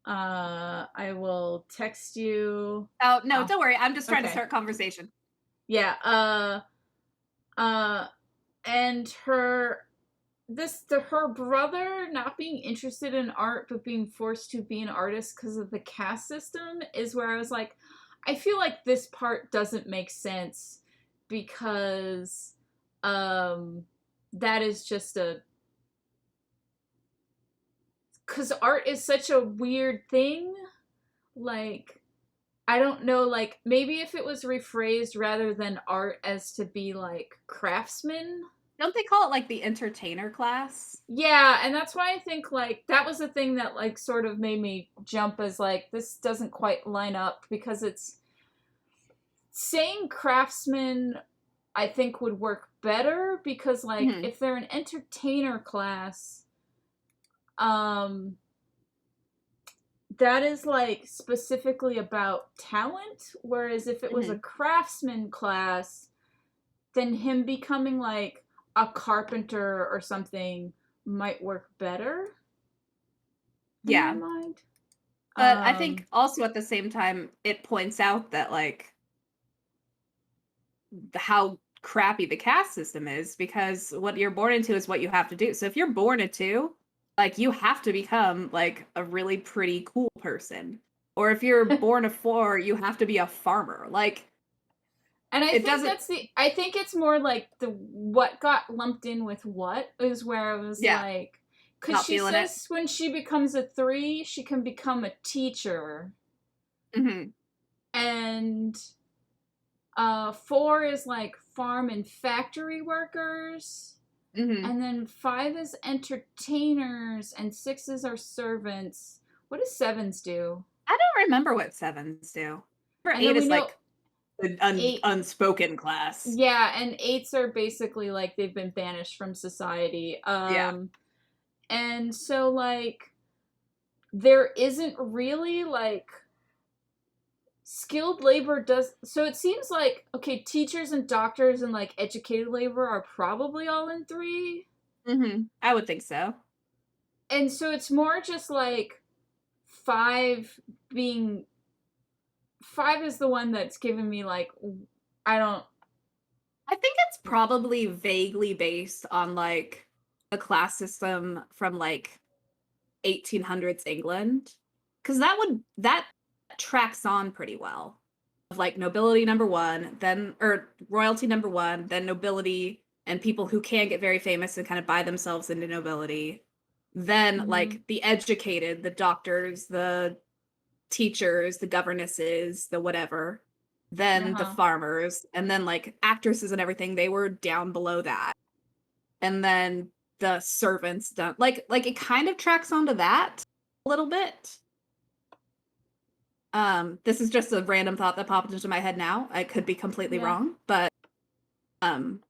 I will text you. Oh, no, Oh, don't worry. I'm just trying to okay. start conversation. Yeah. Uh, and her brother not being interested in art but being forced to be an artist because of the caste system is where I was like, I feel like this part doesn't make sense because that is just because art is such a weird thing. Like, I don't know, like, maybe if it was rephrased rather than art as to be like craftsman. Don't they call it like the entertainer class? Yeah, and that's why I think like that was the thing that like sort of made me jump as like this doesn't quite line up because it's saying craftsman I think would work better because like Mm-hmm. if they're an entertainer class, um that is like specifically about talent, whereas if it was a Mm-hmm. craftsman class, then him becoming like a carpenter or something might work better in my Yeah. mind. But I think also at the same time, it points out that like how crappy the caste system is because what you're born into is what you have to do. So if you're born into, like you have to become like a really pretty cool person. Or if you're born a four, you have to be a farmer. Like And I it think doesn't that's I think it's more like the what got lumped in with what is where I was yeah, like, because not she feeling it. says when she becomes a 3, she can become a teacher. Hmm. And 4 is like farm and factory workers. Hmm. And then 5 is entertainers, and 6s are servants. What does 7s do? I don't remember what sevens do. For And then eight we is know like the 8. unspoken class. Yeah, and 8s are basically like they've been banished from society. Yeah. And so like there isn't really like skilled labor does so it seems like okay, teachers and doctors and like educated labor are probably all in 3. Hmm. I would think so. And so it's more just like 5 being 5 is the one that's given me like I don't I think it's probably vaguely based on like a class system from like 1800s England because that tracks on pretty well of like nobility number 1, then or royalty number 1, then nobility and people who can get very famous and kind of buy themselves into nobility. Then mhm. like the educated, the doctors, the teachers, the governesses, the whatever, then the Uh-huh. farmers, and then like actresses and everything, they were down below that. And then the servants done like it kind of tracks onto that a little bit. This is just a random thought that popped into my head now. I could be completely Yeah. wrong, but um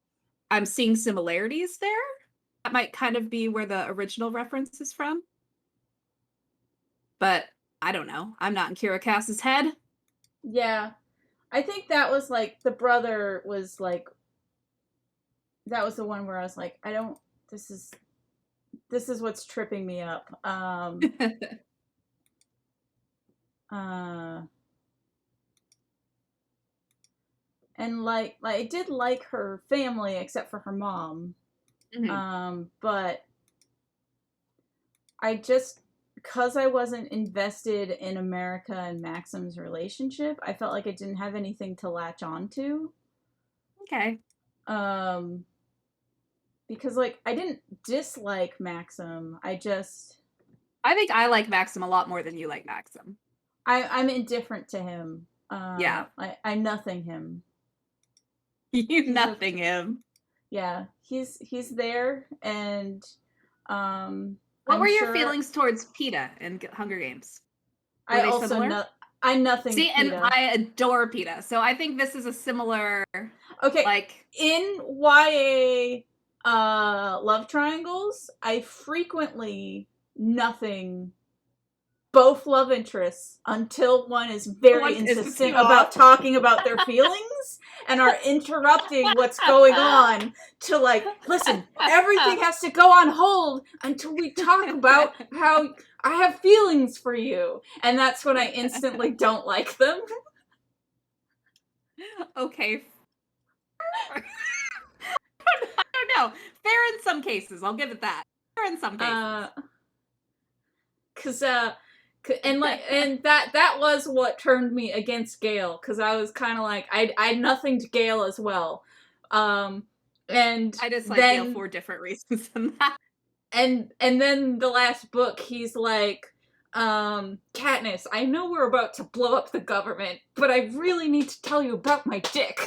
I'm seeing similarities there. That might kind of be where the original reference is from. But I don't know. I'm not in Kiera Cass's head. Yeah. I think that was like the brother was like that was the one where I was like, I don't this is what's tripping me up. Uh and like I did like her family except for her mom. Mhm. But I just because I wasn't invested in America and Maxim's relationship, I felt like I didn't have anything to latch on to. Okay. Um because like I didn't dislike Maxim. I think I like Maxim a lot more than you like Maxim. I'm indifferent to him. Yeah. I nothing him. You He's okay. nothing him. Yeah, he's there, and What I'm were your sure. feelings towards PETA and Hunger Games? Were I they also similar? I nothing See, and PETA. I adore PETA. So I think this is a similar Okay, like in YA love triangles, I frequently nothing both love interests until one is very one pisses insistent you about off. talking about their feelings and are interrupting what's going on to like listen, everything has to go on hold until we talk about how I have feelings for you, and that's when I instantly don't like them. Okay. I don't know, fair in some cases. I'll give it that. Fair in some cases. Cause and that was what turned me against Gale, because I was kind of like I nothinged Gale as well, and I dislike Gale then for different reasons than that. and then the last book he's like, Katniss, I know we're about to blow up the government, but I really need to tell you about my dick.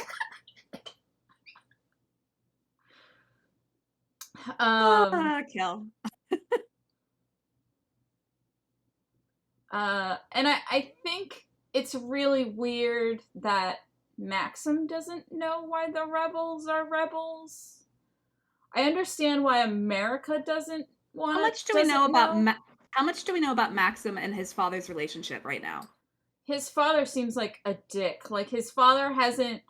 Kill. And I think it's really weird that Maxim doesn't know why the rebels are rebels. I understand why America doesn't want. How much do we know about how much do we know about Maxim and his father's relationship right now? His father seems like a dick. Like his father hasn't.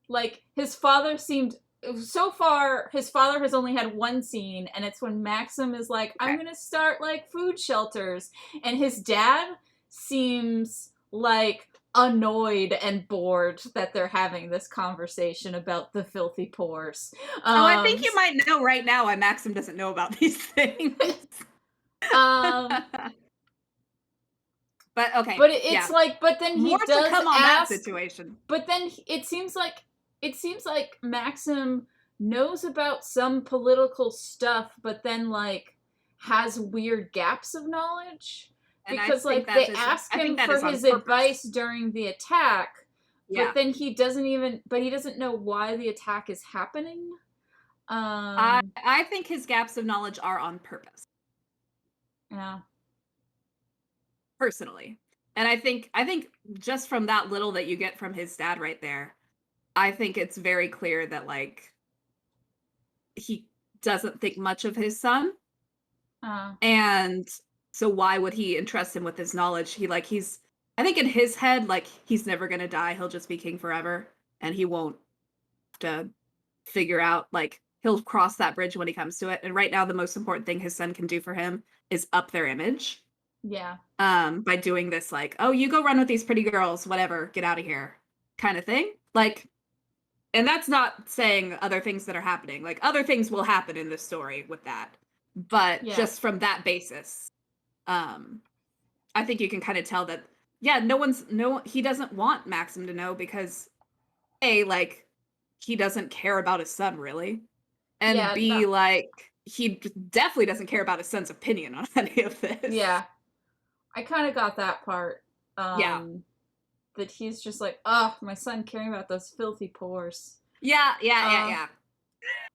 Like his father seemed. So far, his father has only had one scene, and it's when Maxim is like, I'm gonna start, like, food shelters. And his dad seems, like, annoyed and bored that they're having this conversation about the filthy pores. I think you might know right now why Maxim doesn't know about these things. But okay. But it's like, but then he more does to come on ask, that situation. But then it seems like Maxim knows about some political stuff, but then like has weird gaps of knowledge, because like they ask him for his advice during the attack, but then he doesn't know why the attack is happening. I think his gaps of knowledge are on purpose. Yeah. Personally. And I think just from that little that you get from his dad right there, I think it's very clear that like he doesn't think much of his son. And so why would he entrust him with his knowledge? I think in his head, like, he's never gonna die, he'll just be king forever, and he won't have to figure out, like, he'll cross that bridge when he comes to it. And right now the most important thing his son can do for him is up their image. Yeah. By doing this, like, oh, you go run with these pretty girls, whatever, get out of here, kind of thing. Like, and that's not saying other things that are happening. Like, other things will happen in this story with that. But just from that basis, I think you can kind of tell that, yeah, he doesn't want Maxim to know because A, like, he doesn't care about his son, really. And B, like, he definitely doesn't care about his son's opinion on any of this. Yeah. I kind of got that part. That he's just like, oh, my son caring about those filthy pores. Yeah.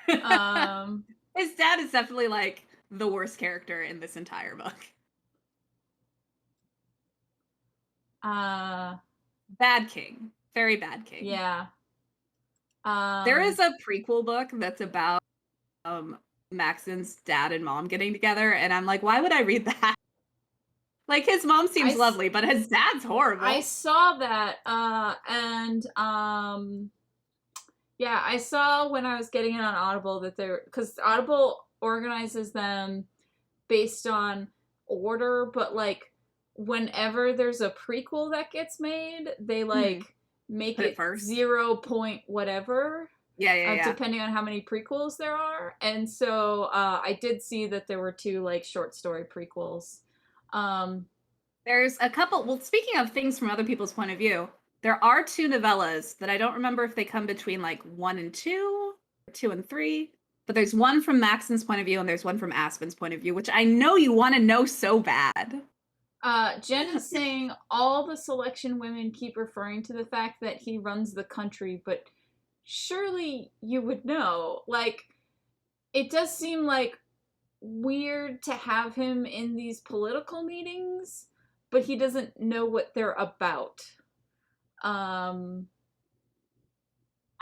His dad is definitely, like, the worst character in this entire book. Bad king. Very bad king. Yeah. There is a prequel book that's about Maxim's dad and mom getting together, and I'm like, why would I read that? Like, his mom seems lovely, but his dad's horrible. I saw that, yeah, I saw when I was getting it on Audible that because Audible organizes them based on order, but like whenever there's a prequel that gets made, they like make it 0 point whatever. Yeah. Depending on how many prequels there are. And so I did see that there were 2 like short story prequels. There's a couple. Well, speaking of things from other people's point of view, there are 2 novellas that I don't remember if they come between like 1 and 2, or 2 and 3. But there's one from Maxim's point of view and there's one from Aspen's point of view, which I know you want to know so bad. Jen is saying all the selection women keep referring to the fact that he runs the country, but surely you would know. Like, it does seem like weird to have him in these political meetings, but he doesn't know what they're about. I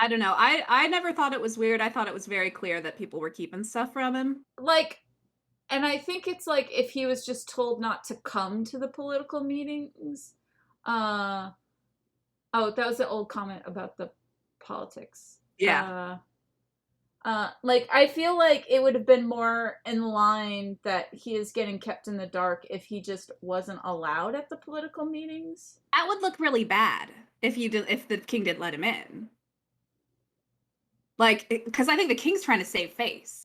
don't know. I never thought it was weird. I thought it was very clear that people were keeping stuff from him. Like, and I think it's like if he was just told not to come to the political meetings. Oh, that was an old comment about the politics. Yeah. Like, I feel like it would have been more in line that he is getting kept in the dark if he just wasn't allowed at the political meetings. That would look really bad if the king didn't let him in. Like, because I think the king's trying to save face.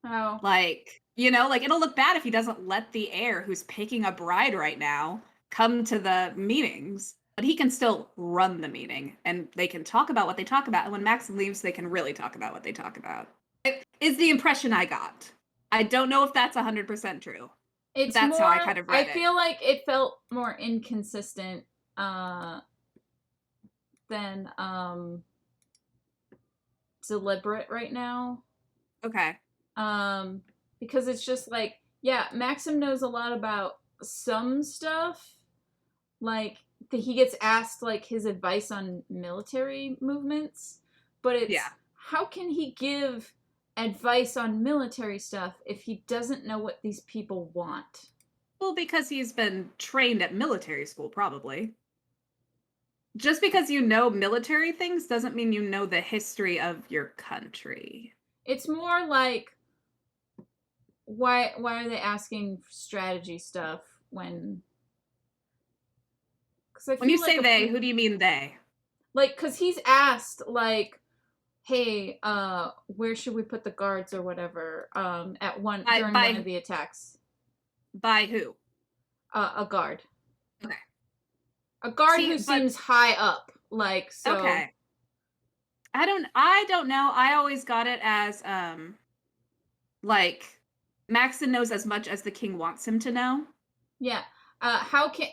Oh. Like, like it'll look bad if he doesn't let the heir who's picking a bride right now come to the meetings, but he can still run the meeting and they can talk about what they talk about. And when Maxim leaves, they can really talk about what they talk about. It is the impression I got. I don't know if that's 100% true. It's That's how I more, kind of I read it. feel like it felt more inconsistent than deliberate right now. Okay. Because it's just like, yeah, Maxim knows a lot about some stuff. Like, he gets asked, like, his advice on military movements. But it's, Yeah. how can he give advice on military stuff if he doesn't know what these people want? Well, because he's been trained at military school, probably. Just because you know military things doesn't mean you know the history of your country. It's more like, why are they asking strategy stuff when? Because I When feel you like say they, who do you mean they? like, because he's asked, like, hey, where should we put the guards or whatever, during one of the attacks. By who? A guard. Okay. A guard See, who seems high up, like, so. Okay. I don't know. I always got it as like Maxon knows as much as the king wants him to know. Yeah.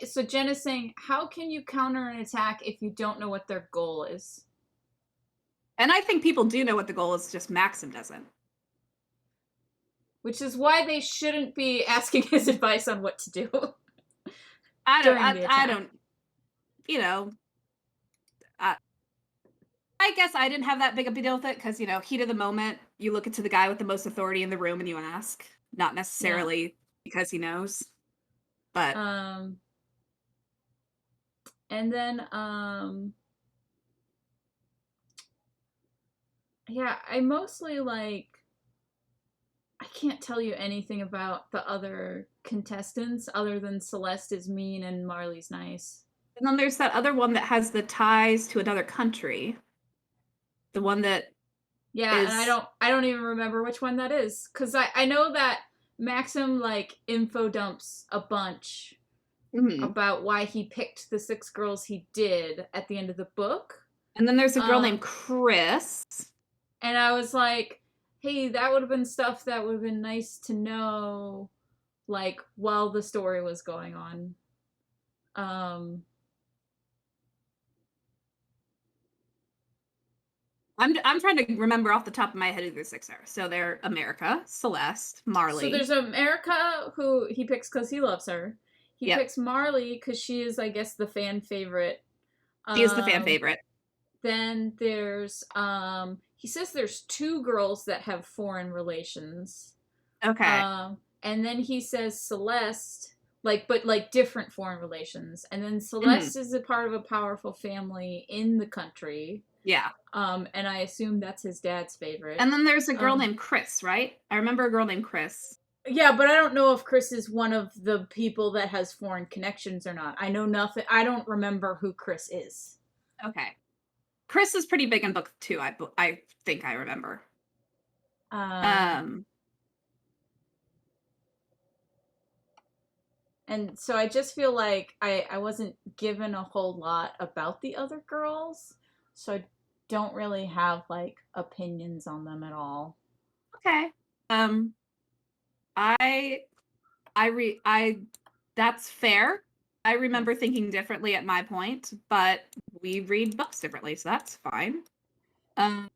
So Jen is saying, how can you counter an attack if you don't know what their goal is? And I think people do know what the goal is, just Maxim doesn't. Which is why they shouldn't be asking his advice on what to do. I don't, I guess I didn't have that big of a deal with it because, heat of the moment, you look into the guy with the most authority in the room and you ask, not necessarily because he knows. But and then yeah, I mostly like, I can't tell you anything about the other contestants other than Celeste is mean and Marley's nice. and then there's that other one that has the ties to another country. The one that and I don't even remember which one that is, because I know that Maxim, like, info dumps a bunch about why he picked the 6 girls he did at the end of the book. And then there's a girl named Chris. And I was like, hey, that would have been stuff that would have been nice to know, like, while the story was going on. I'm trying to remember off the top of my head who the 6 are. So they're America, Celeste, Marley. So there's America, who he picks because he loves her. He picks Marley because she is, I guess, the fan favorite. She is the fan favorite. Then there's he says there's 2 girls that have foreign relations. Okay. And then he says Celeste, but different foreign relations. And then Celeste is a part of a powerful family in the country. Yeah. And I assume that's his dad's favorite. And then there's a girl named Chris, right? I remember a girl named Chris. Yeah, but I don't know if Chris is one of the people that has foreign connections or not. I know nothing. I don't remember who Chris is. Okay. Chris is pretty big in book 2, I think I remember. And so I just feel like I wasn't given a whole lot about the other girls, so I don't really have, like, opinions on them at all. Okay. That's fair. I remember thinking differently at my point, but we read books differently, so that's fine. I'm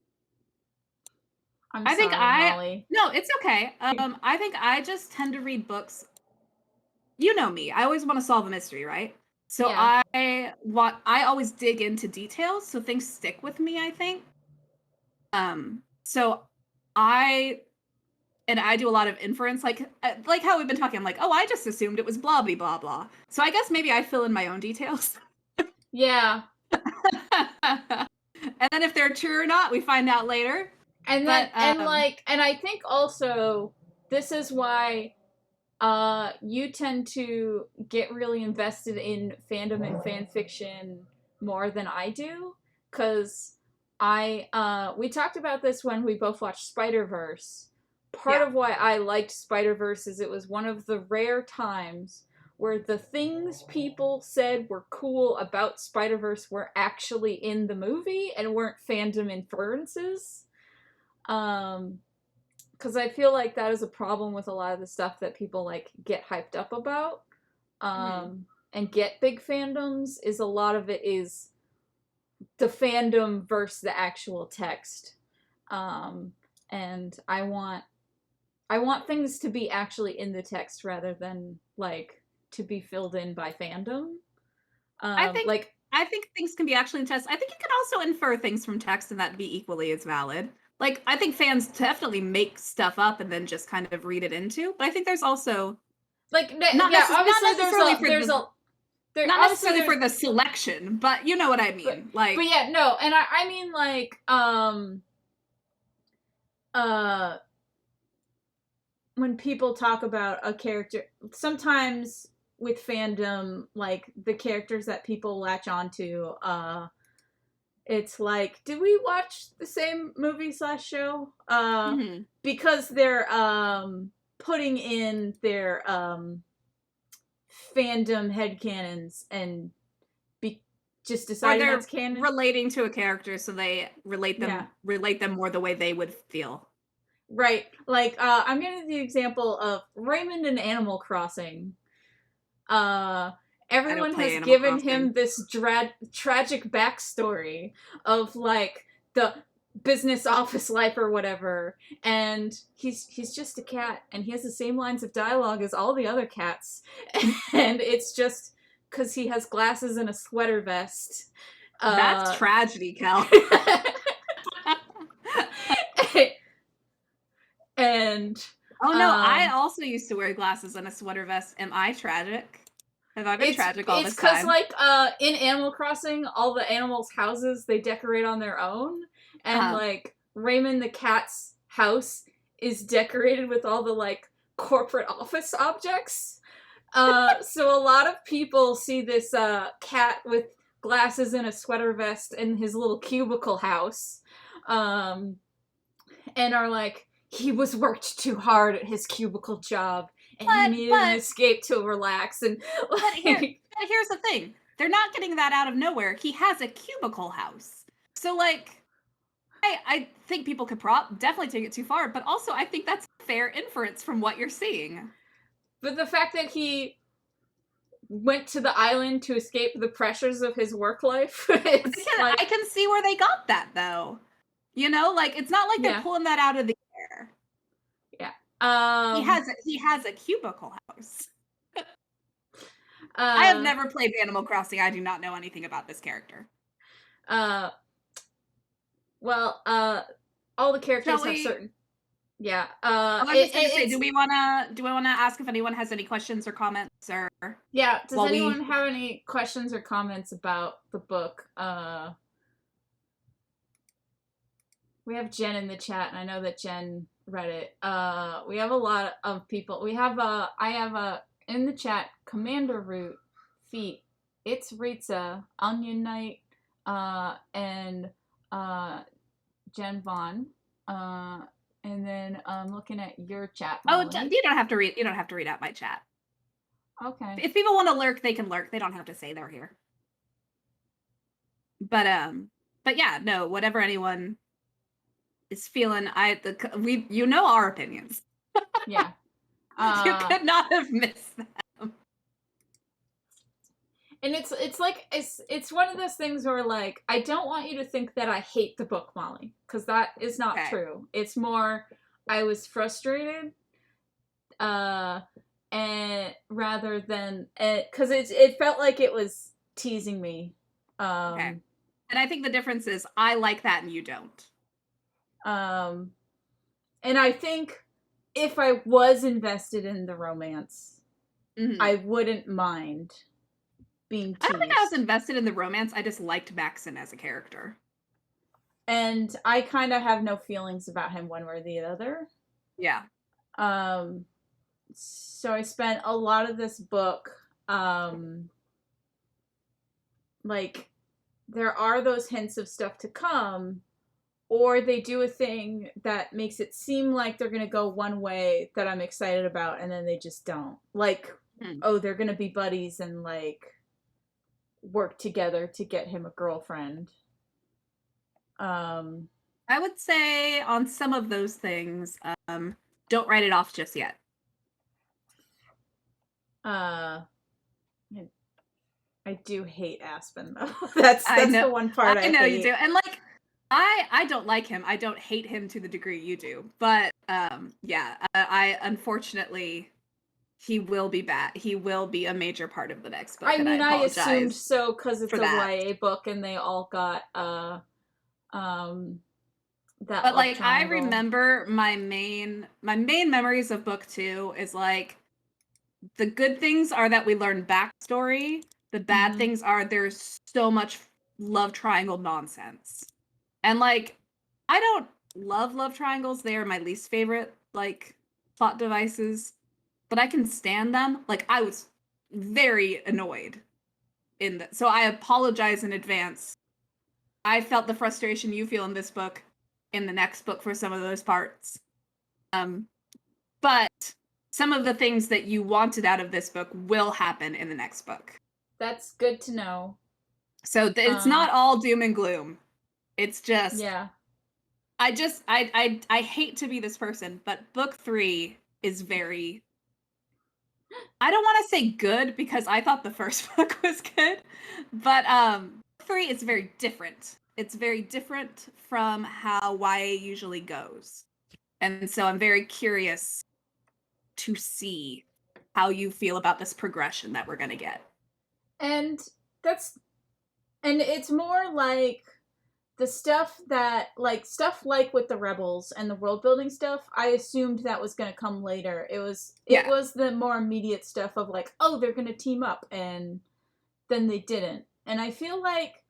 sorry, Molly. No, it's okay. I think I just tend to read books. You know me. I always want to solve a mystery, right? So I always dig into details, so things stick with me, I think. So I do a lot of inference, like how we've been talking. I'm like, oh, I just assumed it was blah blah blah blah. So I guess maybe I fill in my own details. Yeah. And then if they're true or not, we find out later. And then and I think also this is why you tend to get really invested in fandom and fan fiction more than I do, because we talked about this when we both watched Spider-Verse. Part Yeah. of why I liked Spider-Verse is it was one of the rare times where the things people said were cool about Spider-Verse were actually in the movie and weren't fandom inferences. Because I feel like that is a problem with a lot of the stuff that people like get hyped up about, and get big fandoms. Is a lot of it is the fandom versus the actual text, and I want things to be actually in the text rather than like to be filled in by fandom. I think Like I think things can be actually in text. I think you can also infer things from text and that be equally as valid. Like, I think fans definitely make stuff up and then just kind of read it into. But I think there's also like not, yeah, not obviously necessarily not obviously necessarily there's for the selection, but you know what I mean. but yeah, no, and I mean like when people talk about a character, sometimes with fandom, like the characters that people latch onto, it's like, did we watch the same movie slash show? Because they're putting in their fandom headcanons and just deciding that's canon. Relating to a character, so they relate them more the way they would feel. Right. Like, I'm gonna give the example of Raymond in Animal Crossing. Everyone has given him this tragic backstory of, like, the business office life or whatever, and he's just a cat, and he has the same lines of dialogue as all the other cats, and it's just because he has glasses and a sweater vest. That's tragedy, Cal. And oh no, I also used to wear glasses and a sweater vest. Am I tragic? Have I been tragic all this time? It's because, like, in Animal Crossing, all the animals' houses, they decorate on their own. And, like, Raymond the cat's house is decorated with all the, like, corporate office objects. So a lot of people see this cat with glasses and a sweater vest in his little cubicle house, and are like, he was worked too hard at his cubicle job, and he needed an escape to relax. And but here's the thing: they're not getting that out of nowhere. He has a cubicle house, so like, I think people could definitely take it too far, but also I think that's a fair inference from what you're seeing. But the fact that he went to the island to escape the pressures of his work life, I can see where they got that though. You know, like, it's not like they're pulling that out of the air. Yeah. He has a cubicle house. I have never played Animal Crossing. I do not know anything about this character. Well, all the characters have certain. Yeah. I was just gonna say, do we wanna ask if anyone has any questions or comments, or yeah? Does anyone have any questions or comments about the book? We have Jen in the chat, and I know that Jen read it. We have a lot of people. I have in the chat, Commander Root, Feet, It's Ritza, Onion Knight, and Jen Vaughn. And then I'm looking at your chat, Molly. Oh, you don't have to read out my chat. Okay. If people want to lurk, they can lurk. They don't have to say they're here. But yeah, no, whatever anyone is feeling, you know our opinions. Yeah. You could not have missed them. And it's one of those things where, like, I don't want you to think that I hate the book, Molly, because that is not true. It's more, I was frustrated, and rather than, because it felt like it was teasing me. Okay. And I think the difference is I like that and you don't. And I think if I was invested in the romance, I wouldn't mind being teased. I don't think I was invested in the romance. I just liked Maxon as a character. And I kind of have no feelings about him one way or the other. Yeah. So I spent a lot of this book, like, there are those hints of stuff to come, or they do a thing that makes it seem like they're going to go one way that I'm excited about, and then they just don't. Like, oh, they're going to be buddies and, like, work together to get him a girlfriend. I would say on some of those things, don't write it off just yet. I do hate Aspen, though. that's the one part I know hate. You do. And, like, I don't like him. I don't hate him to the degree you do. But, yeah, I unfortunately, he will be bad. He will be a major part of the next book. I mean, I assumed apologize so because it's for a that. YA book and they all got that But, love like, I triangle. remember my main memories of book 2 is, like, the good things are that we learn backstory. The bad things are there's so much love triangle nonsense. And, like, I don't love triangles. They are my least favorite, like, plot devices. But I can stand them. Like, I was very annoyed in that. So I apologize in advance. I felt the frustration you feel in this book in the next book for some of those parts. But some of the things that you wanted out of this book will happen in the next book. That's good to know. So it's not all doom and gloom. It's just, yeah. I hate to be this person, but book 3 is very, I don't want to say good because I thought the first book was good, but 3 is very different. It's very different from how YA usually goes. And so I'm very curious to see how you feel about this progression that we're going to get. And it's more like the stuff like with the rebels and the world building stuff. I assumed that was going to come later. It was the more immediate stuff of, like, oh, they're going to team up, and then they didn't. And I feel like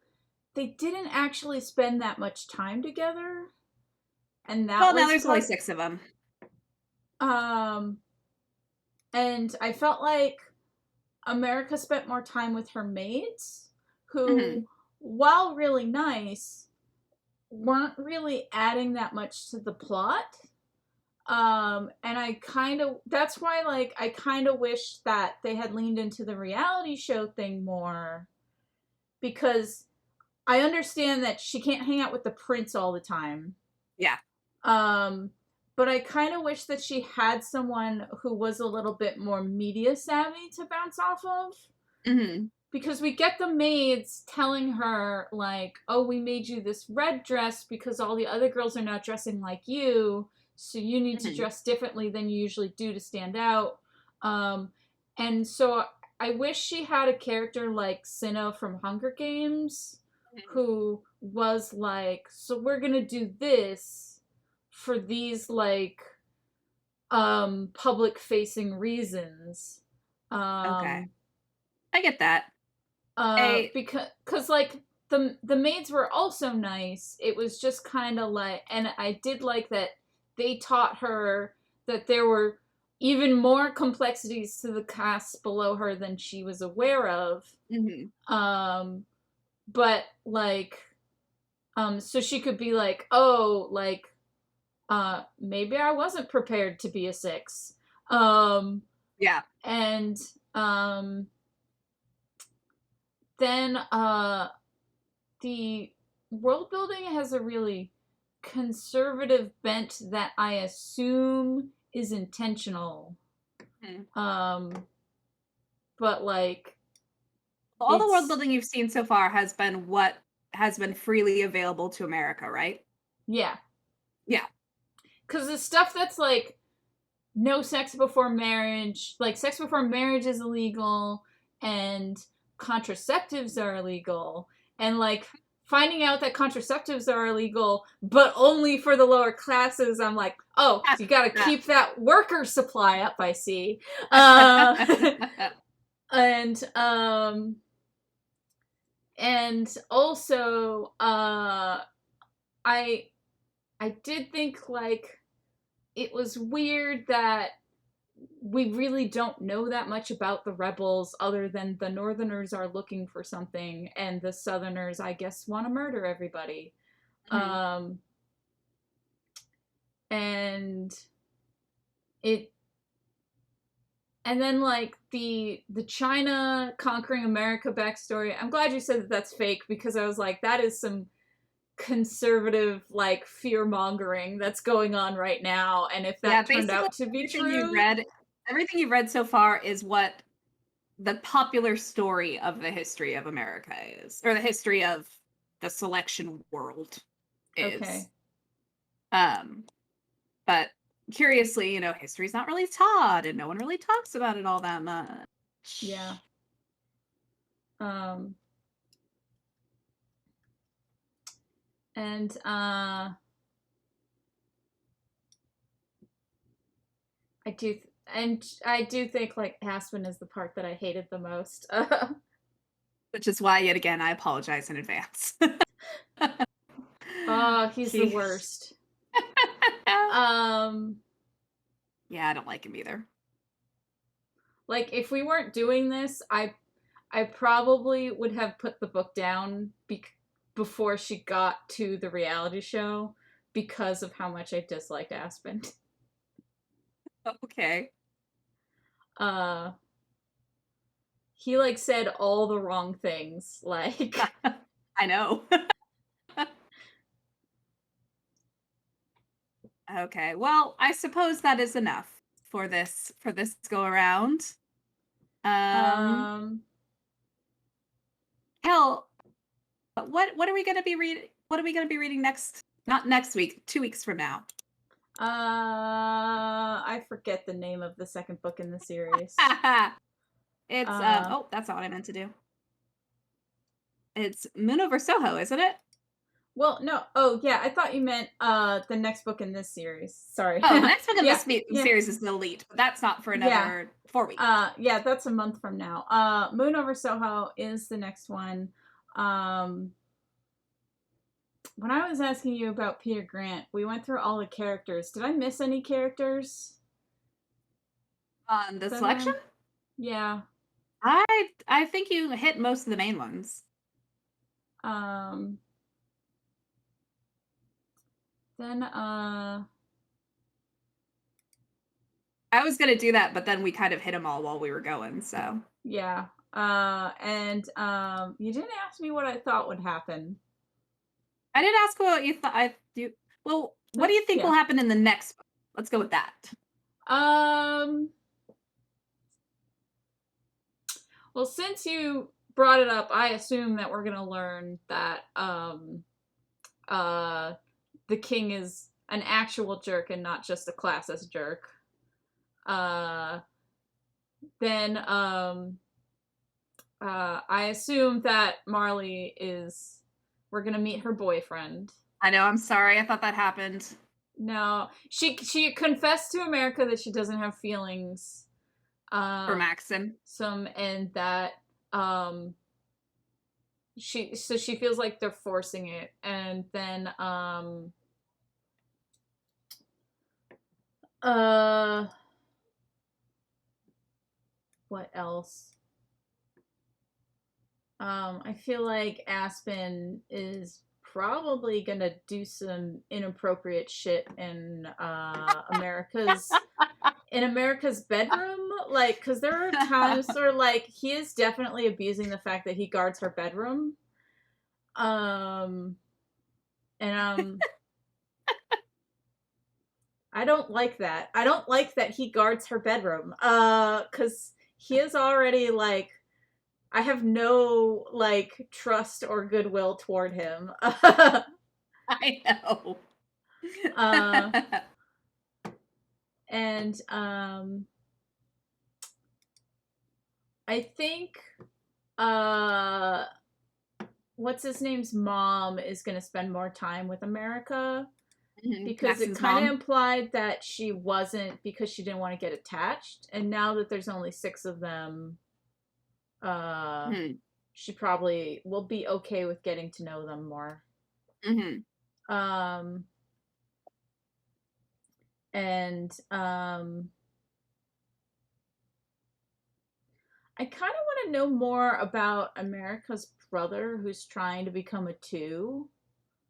they didn't actually spend that much time together. And that now there's only 6 of them. And I felt like America spent more time with her maids, who, while really nice, weren't really adding that much to the plot. And that's why, like, I kind of wish that they had leaned into the reality show thing more, because I understand that she can't hang out with the prince all the time. Yeah. But I kind of wish that she had someone who was a little bit more media savvy to bounce off of. Because we get the maids telling her, like, oh, we made you this red dress because all the other girls are now dressing like you, so you need to dress differently than you usually do to stand out. And so I wish she had a character like Cinna from Hunger Games, who was like, so we're gonna do this for these, like, public facing reasons. Okay. I get that. Because like the maids were also nice. It was just kind of like, and I did like that they taught her that there were even more complexities to the cast below her than she was aware of. But, like, so she could be like, oh, like, maybe I wasn't prepared to be a 6. Yeah. And then the world building has a really conservative bent that I assume is intentional. But, like, all the world building you've seen so far has been what has been freely available to America, right? Yeah. Yeah. Because the stuff that's, like, no sex before marriage, like, sex before marriage is illegal, and contraceptives are illegal, and, like, finding out that contraceptives are illegal, but only for the lower classes, I'm like, oh, so you gotta keep that worker supply up, I see. And also, I did think, like, it was weird that we really don't know that much about the rebels, other than the Northerners are looking for something, and the Southerners, I guess, want to murder everybody. and it and then like the China conquering America backstory. I'm glad you said that that's fake, because I was like, that is some conservative like fear mongering that's going on right now, and if Yeah, that turned basically out to be everything you've true. read everything you've read so far is what the popular story of the history of America is, or the history of the selection world is. Okay. Um, but curiously, history's not really taught, and no one really talks about it all that much. Yeah. um and I do I do think like Aspen is the part that I hated the most. Which is why, yet again, I apologize in advance. Oh, he's the He- worst. um yeah, I don't like him either. like if we weren't doing this, I probably would have put the book down before she got to the reality show, because of how much I disliked Aspen. Okay. Uh he like said all the wrong things, like I know. Okay. Well, I suppose that is enough for this go around. Um, um hell, what are we gonna be reading? What are we gonna be reading next? Not next week, 2 weeks from now. I forget the name of the second book in the series. It's Uh oh, that's not what I meant to do. It's Moon Over Soho, isn't it? well, no. Oh, yeah, I thought you meant the next book in this series. Sorry. Oh, the next book of Yeah. this Yeah. series is The Elite, but that's not for Yeah. another 4 weeks. Yeah, that's a month from now. Moon Over Soho is the next one. Um when I was asking you about Peter Grant, we went through all the characters. Did I miss any characters On the that selection, yeah. I think you hit most of the main ones. Um then I was gonna do that, but then we kind of hit them all while we were going. So yeah. And you didn't ask me what I thought would happen. I did ask what you thought. I do. Well, what do you think will Yeah. happen in the next book? Let's go with that. Um well, since you brought it up, I assume that we're going to learn that uh the king is an actual jerk and not just a classist jerk. Uh then I assume that Marley is we're going to meet her boyfriend. I know. I'm sorry. I thought that happened. No, she confessed to America that she doesn't have feelings. For Maxim. And that she feels like they're forcing it, and then uh what else? I feel like Aspen is probably gonna do some inappropriate shit in America's bedroom, like, because there are times where like he is definitely abusing the fact that he guards her bedroom. um and I don't like that. I don't like that he guards her bedroom. Cuz he is already like, I have no like trust or goodwill toward him. I know. uh and I think uh what's his name's mom is going to spend more time with America, because it Maxim's kind of mom. implied that she wasn't, because she didn't want to get attached, and now that there's only 6 of them, uh Mm-hmm. she probably will be okay with getting to know them more. Mm-hmm. um and I kind of want to know more about America's brother, who's trying to become a 2.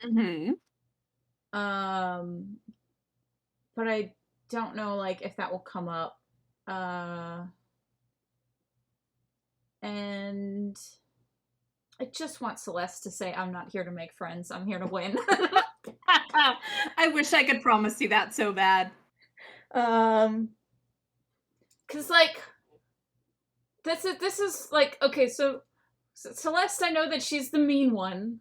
Mm-hmm. um but I don't know like if that will come up. And I just want Celeste to say, I'm not here to make friends. I'm here to win. I wish I could promise you that so bad. Cause like this is like, okay, so Celeste, I know that she's the mean one,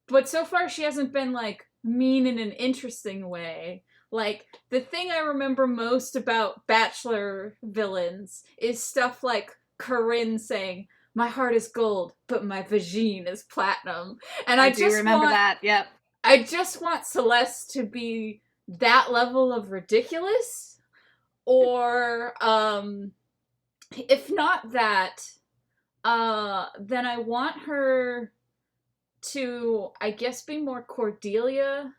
but so far she hasn't been like mean in an interesting way. Like the thing I remember most about Bachelor villains is stuff like Corinne saying, "My heart is gold, but my vagine is platinum," and I do remember that. Yep. I just want Celeste to be that level of ridiculous, or if not that, then I want her to, I guess, be more Cordelia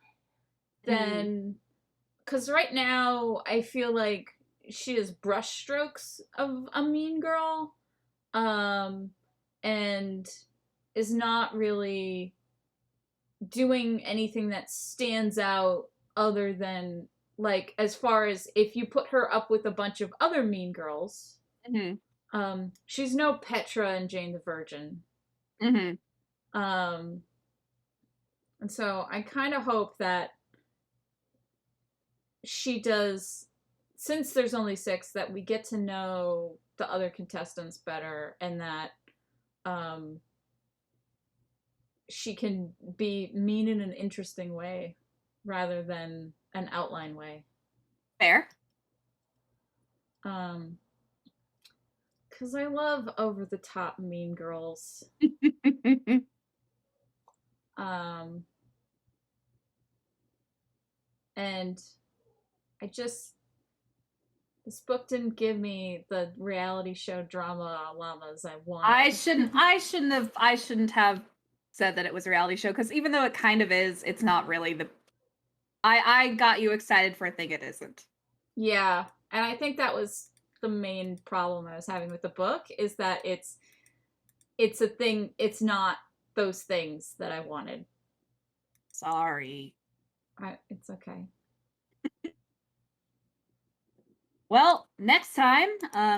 than, because right now I feel like she has brushstrokes of a mean girl, and is not really doing anything that stands out other than like as far as if you put her up with a bunch of other mean girls. She's no Petra and Jane the Virgin. And so I kind of hope that she does, since there's only 6, that we get to know the other contestants better, and that she can be mean in an interesting way rather than an outline way. Fair. Because I love over the top mean girls. And I just, this book didn't give me the reality show drama llamas I wanted. I shouldn't have said that it was a reality show, because even though it kind of is, it's not really the. I got you excited for a thing it isn't. Yeah, and I think that was the main problem I was having with the book, is that it's a thing. It's not those things that I wanted. Sorry. It's okay. Well, next time,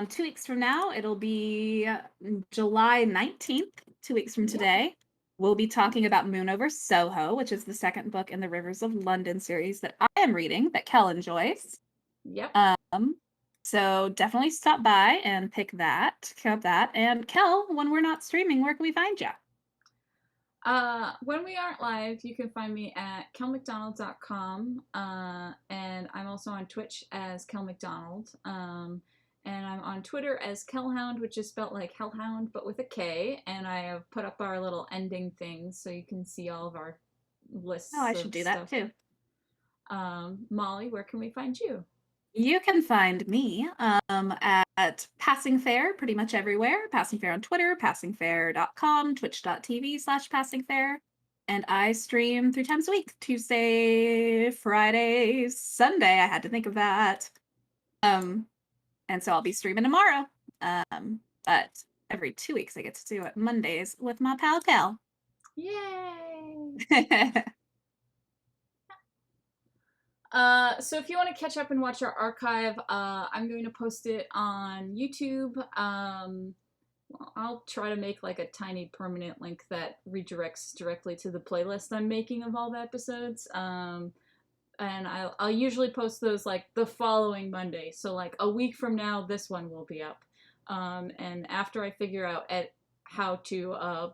2 weeks from now, it'll be July 19th, 2 weeks from today. We'll be talking about Moon Over Soho, which is the second book in the Rivers of London series that I am reading, that Kel enjoys. Yep. So definitely stop by and pick up that. And Kel, when we're not streaming, where can we find you? When we aren't live, you can find me at kelmcdonald.com, and I'm also on Twitch as Kel McDonald, and I'm on Twitter as Kelhound, which is spelled like Hellhound but with a K, and I have put up our little ending things so you can see all of our lists. Oh, I should do that too. Molly, where can we find you? You can find me at Passing Fair pretty much everywhere. Passing Fair on Twitter, passingfair.com, twitch.tv/passingfair. And I stream 3 times a week, Tuesday, Friday, Sunday. I had to think of that. And so I'll be streaming tomorrow. But every 2 weeks I get to do it Mondays with my pal Kel. Yay! So if you want to catch up and watch our archive, I'm going to post it on YouTube. I'll try to make like a tiny permanent link that redirects directly to the playlist I'm making of all the episodes. And I'll usually post those like the following Monday. So like a week from now, this one will be up. And after I figure out how to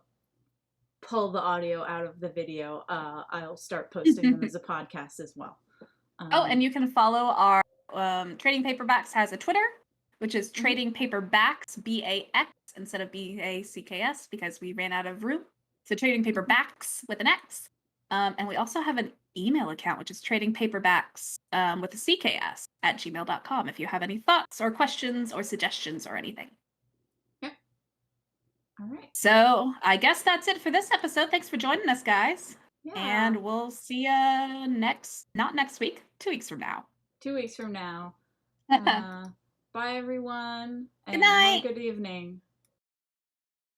pull the audio out of the video, I'll start posting them as a podcast as well. And you can follow our Trading Paperbacks has a Twitter, which is Trading Paperbacks, BAX instead of BACKS, because we ran out of room. So Trading Paperbacks with an X. And we also have an email account, which is tradingpaperbacks with a CKS at gmail.com if you have any thoughts or questions or suggestions or anything. Yep. All right. So I guess that's it for this episode. Thanks for joining us, guys. Yeah. And we'll see you not next week, 2 weeks from now. 2 weeks from now. Bye, everyone. Good night. Have a good evening.